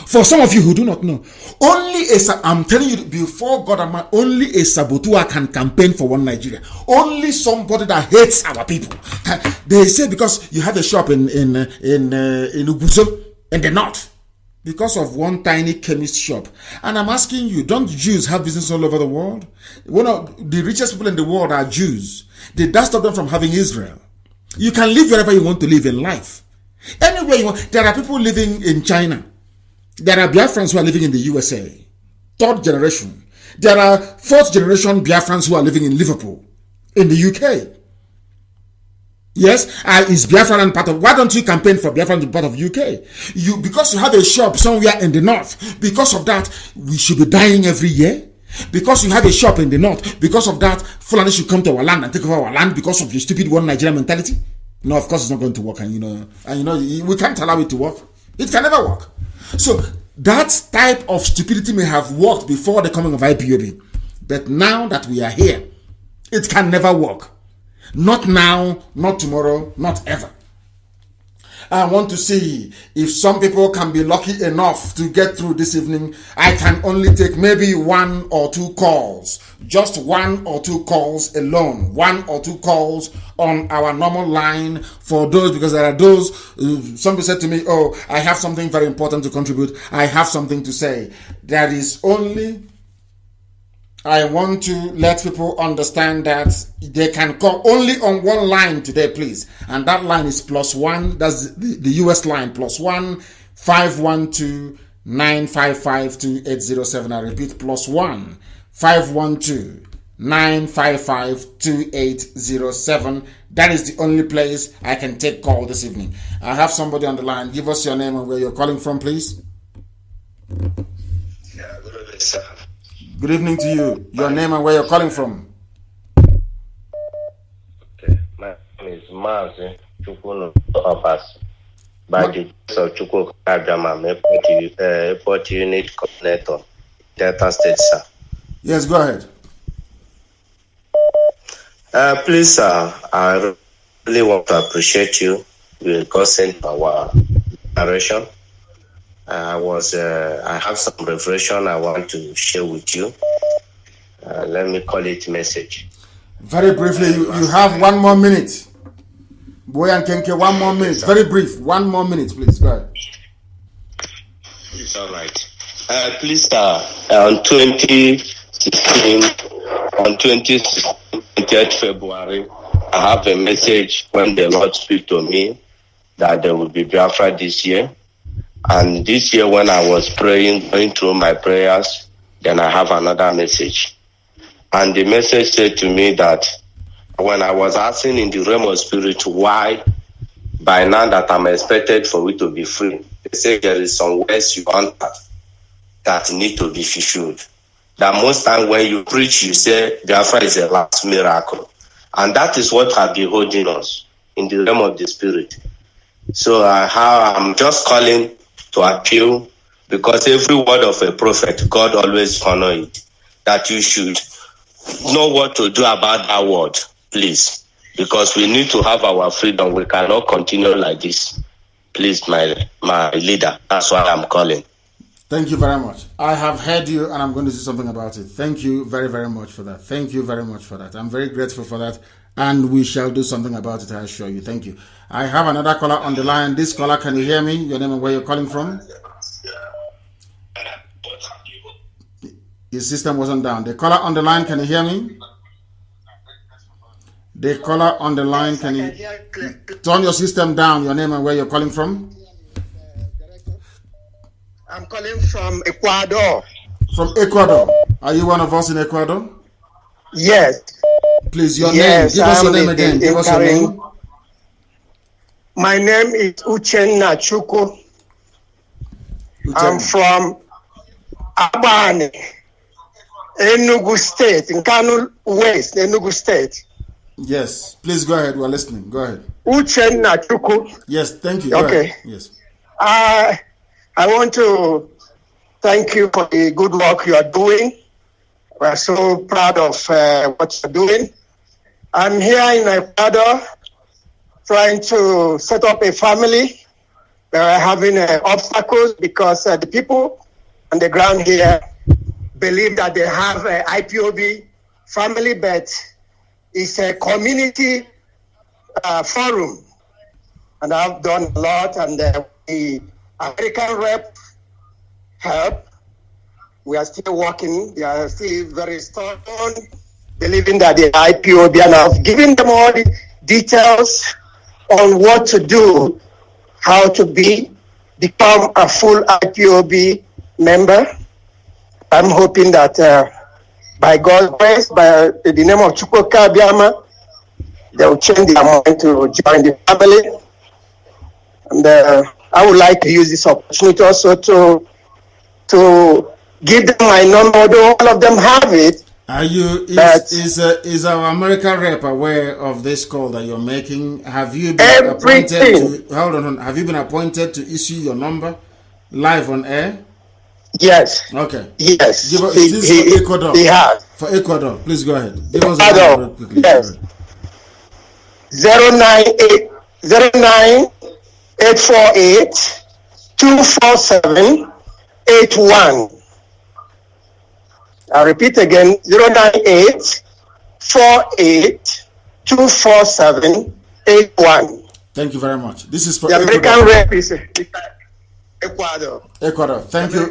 For some of you who do not know. I'm telling you, before God and man, only a saboteur can campaign for one Nigeria. Only somebody that hates our people. They say because you have a shop in Uguzo in the north, because of one tiny chemist shop. And I'm asking you, don't Jews have business all over the world? One of the richest people in the world are Jews. Did that stop them from having Israel? You can live wherever you want to live in life. Anywhere you want. There are people living in China. There are Biafrans who are living in the USA. 3rd generation. There are 4th generation Biafrans who are living in Liverpool, in the UK. Yes, is Biafran part of? Why don't you campaign for Biafran to be part of UK? Because you have a shop somewhere in the north. Because of that, we should be dying every year. Because you have a shop in the north. Because of that, Fulani should come to our land and take over our land because of your stupid one Nigerian mentality. No, of course it's not going to work, and we can't allow it to work. It can never work. So that type of stupidity may have worked before the coming of IPOB, but now that we are here, it can never work. Not now, not tomorrow, not ever. I want to see if some people can be lucky enough to get through this evening. I can only take maybe 1 or 2 calls. Just 1 or 2 calls alone. 1 or 2 calls on our normal line for those, because there are those, somebody said to me, oh, I have something very important to contribute. I have something to say. That is only... I want to let people understand that they can call only on one line today, please. And that line is +1. That's the US line, +1 512 955 2807. I repeat, +1 512 955 2807. That is the only place I can take call this evening. I have somebody on the line. Give us your name and where you're calling from, please. Yeah, good evening, sir. Good evening to you. Your name and where you're calling from. Okay, my name is Mazi Chukwunu Opas. By the of Chukwu Kajama, Airport Unit Coordinator, Delta State, sir. Yes, go ahead. Please, sir, I really want to appreciate you because sent our narration. I have some revelation I want to share with you. Let me call it message. Very briefly, you have 1 more minute. Boy and Kenke, 1 more minute. Very brief. 1 more minute, please. Go ahead. It's all right. Please, sir, on 2016, 20th February, I have a message when the Lord speak to me that there will be Biafra this year. And this year when I was praying, going through my prayers, then I have another message. And the message said to me that when I was asking in the realm of spirit why by now that I'm expected for it to be free, they say there is some words you want that need to be fulfilled. That most time when you preach, you say Biafra is the last miracle. And that is what has been holding us in the realm of the spirit. So I'm just calling to appeal, because every word of a prophet, God always honor it, that you should know what to do about that word, please. Because we need to have our freedom. We cannot continue like this. Please, my leader. That's why I'm calling. Thank you very much. I have heard you and I'm going to do something about it. Thank you very, very much for that. Thank you very much for that. I'm very grateful for that. And we shall do something about it, I assure you. Thank you. I have another caller on the line. This caller, can you hear me? Your name and where you're calling from? Your system wasn't down. The caller on the line, can you hear me? The caller on the line, can you turn your system down? Your name and where you're calling from? I'm calling from Ecuador. From Ecuador. Are you one of us in Ecuador? Yes. Please, your name. Give us your name again. Give us your name. My name is Uchenna Chukwu. I'm from Abane, Enugu State, in Kano West, Enugu State. Yes. Please go ahead. We're listening. Go ahead. Uchenna Chukwu. Yes. Thank you. Okay. Yes. I want to thank you for the good work you are doing. We're so proud of what you're doing. I'm here in Ecuador trying to set up a family. We're having obstacles because the people on the ground here believe that they have an IPOB family, but it's a community forum. And I've done a lot, and the American rep help. We are still working. They are still very stubborn, believing that they are IPOB, and I've given them all the details on what to do, how to become a full IPOB member. I'm hoping that by God's grace, by the name of Chukwuka Abiyama, they will change their mind to join the family. And I would like to use this opportunity also to give them my number, although all of them have it. Are you, is our American rep aware of this call that you're making? Have you been appointed to, hold on, have you been appointed to issue your number live on air? Yes. Okay. Yes. Give us, is this for Ecuador? He has. For Ecuador, please go ahead. Give us a number quickly. Yes. 098-848-247-81. I repeat again, 098-48-247-81. Thank you very much. This is for the Ecuador. American rep is Ecuador. Ecuador. Thank you.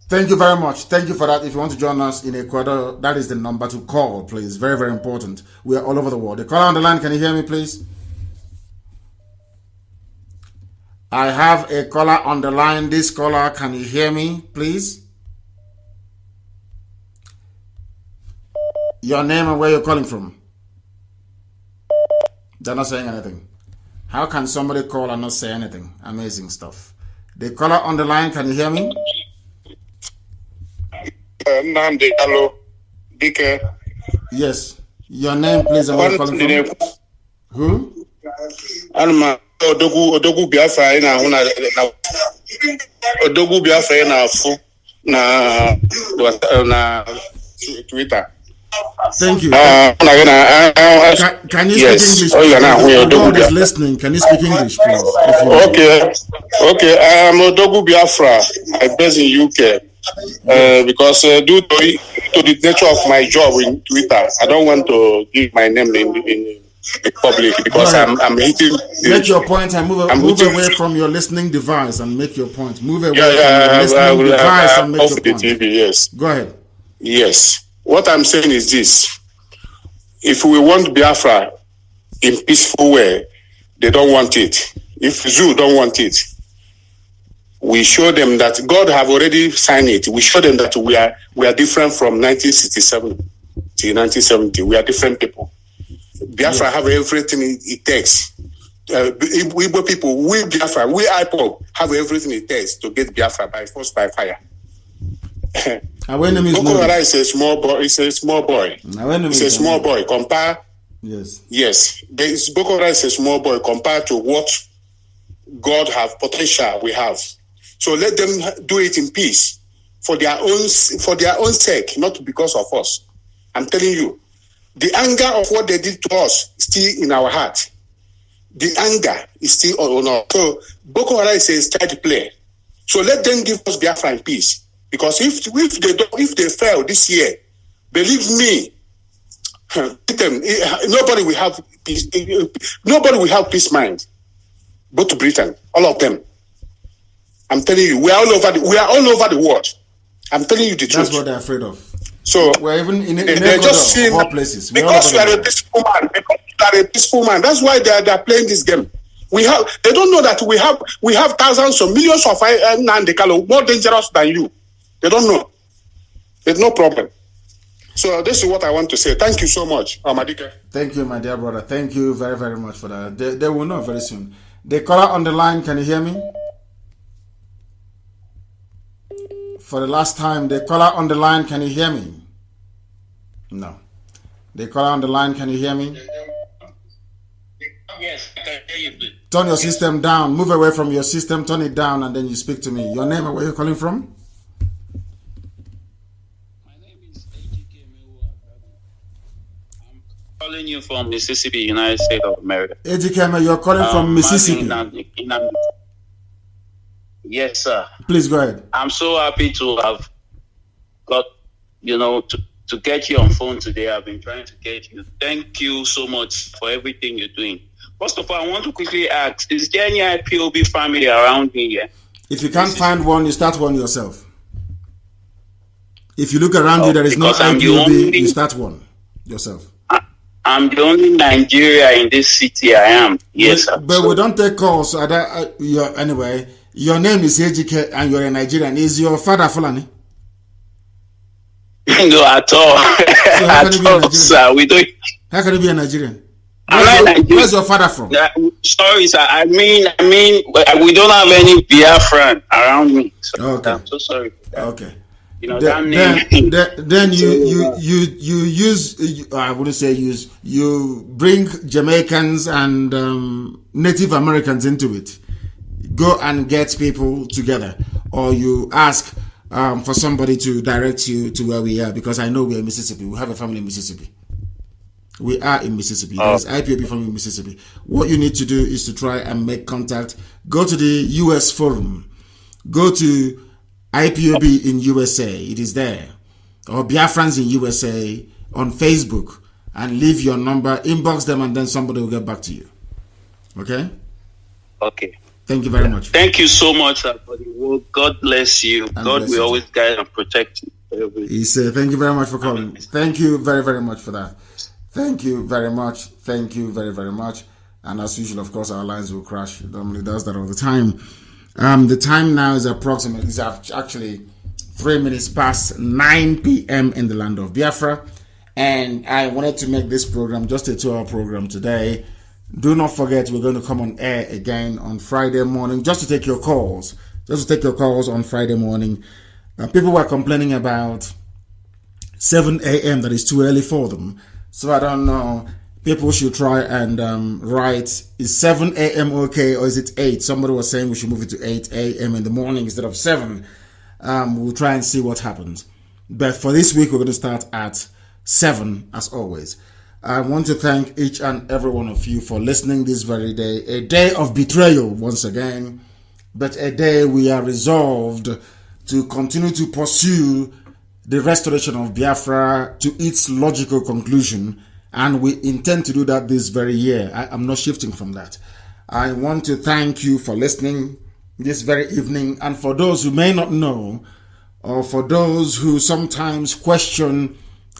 Thank you very much. Thank you for that. If you want to join us in Ecuador, that is the number to call, please. Very, very important. We are all over the world. The caller on the line, can you hear me, please? I have a caller on the line. This caller, can you hear me, please? Your name and where you're calling from? They're not saying anything. How can somebody call and not say anything? Amazing stuff. The caller on the line, can you hear me? Nnamdi Kanu Dike. Yes. Your name, please, and where you're calling from? Who? Anuma Odogwu Biafra na Odogwu Biafra na fu na Twitter. Thank you. Can you speak English? God is listening. Can you speak English, please? Okay. I am Odogwu Biafra. I'm based in UK. Because due to the nature of my job in Twitter, I don't want to give my name in the public because I'm hitting. Make your point and move away from your listening device and make your point. Move away from your listening device and make your point. TV, yes. Go ahead. Yes. What I'm saying is this: if we want Biafra in peaceful way, they don't want it. If Zoo don't want it, we show them that God have already signed it. We show them that we are different from 1967 to 1970. We are different people. Biafra have everything it takes. Igbo people, we Biafra, we IPOB have everything it takes to get Biafra by force, by fire. Boko Haram is a small boy. It's a small boy. It's a small boy. Compare. Yes. Boko Haram is a small boy compared to what God have potential we have. So let them do it in peace for their own sake, not because of us. I'm telling you, the anger of what they did to us is still in our heart. The anger is still on us. So Boko Haram is a child play. So let them give us Biafra in peace. Because if they fail this year, believe me, nobody will have peace. Nobody will have peace mind. But Britain, all of them. I'm telling you, we are all over the world. I'm telling you the truth. That's what they're afraid of. So we're even in they're just seeing all places. Because you are a peaceful man. Because you are a peaceful man. That's why they're playing this game. They don't know that we have thousands or millions of Nandekalo more dangerous than you. They don't know. There's no problem. So this is what I want to say. Thank you so much, Amadike. Thank you, my dear brother. Thank you very, very much for that. They will know very soon. The caller on the line, can you hear me? For the last time, the caller on the line, can you hear me? No. The caller on the line, can you hear me? Yes, I can hear you, please. Turn your system down. Move away from your system. Turn it down, and then you speak to me. Your name and where you're calling from? My name is AGK Mewa. I'm calling you from Mississippi, United States of America. AGK, you're calling from Mississippi. Yes, sir. Please go ahead. I'm so happy to have got, to get you on phone today. I've been trying to get you. Thank you so much for everything you're doing. First of all, I want to quickly ask, is there any IPOB family around me here? If you can't find one, you start one yourself. If you look around you, there is no IPOB, you start one yourself. I'm the only Nigeria in this city I am. Yes, sir. But we don't take calls. Anyway, your name is AGK and you're a Nigerian. Is your father Fulani? No, at all. So at all, sir. We don't. How can you be a Nigerian? Where's your father from? Sorry, sir. I mean, we don't have any Biafran around me. So okay. I'm so sorry. Okay. Then you use, I wouldn't say use, you bring Jamaicans and Native Americans into it. Go and get people together, or you ask for somebody to direct you to where we are, because I know we're in Mississippi. We have a family in Mississippi. We are in Mississippi. There's IPOB family in Mississippi. What you need to do is to try and make contact. Go to the US forum. Go to IPOB in USA. It is there. Or Biafrans in USA on Facebook, and leave your number, inbox them, and then somebody will get back to you. Okay? Okay. Thank you very much. Thank you so much for the work. God bless you. And God will always guide and protect you. He said, thank you very much for calling. Thank you very, very much for that. Thank you very much. Thank you very, very much. And as usual, of course, our lines will crash. It normally does that all the time. The time now is approximately, it's actually 3 minutes past 9 p.m. in the land of Biafra. And I wanted to make this program just a 2-hour program today. Do not forget, we're going to come on air again on Friday morning, just to take your calls. Just to take your calls on Friday morning. People were complaining about 7 a.m. that is too early for them. So I don't know. People should try and write, is 7 a.m. okay, or is it 8? Somebody was saying we should move it to 8 a.m. in the morning instead of 7. We'll try and see what happens. But for this week, we're going to start at 7, as always. I want to thank each and every one of you for listening this very day. A day of betrayal, once again, but a day we are resolved to continue to pursue the restoration of Biafra to its logical conclusion, and we intend to do that this very year. I'm not shifting from that. I want to thank you for listening this very evening, and for those who may not know, or for those who sometimes question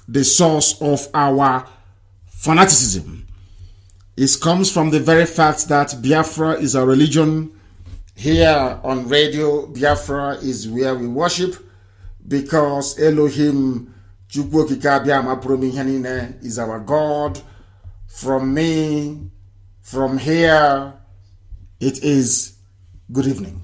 the source of our fanaticism, it comes from the very fact that Biafra is a religion Here on Radio Biafra is where we worship, because Elohim is our God. From me, from here, it is good evening.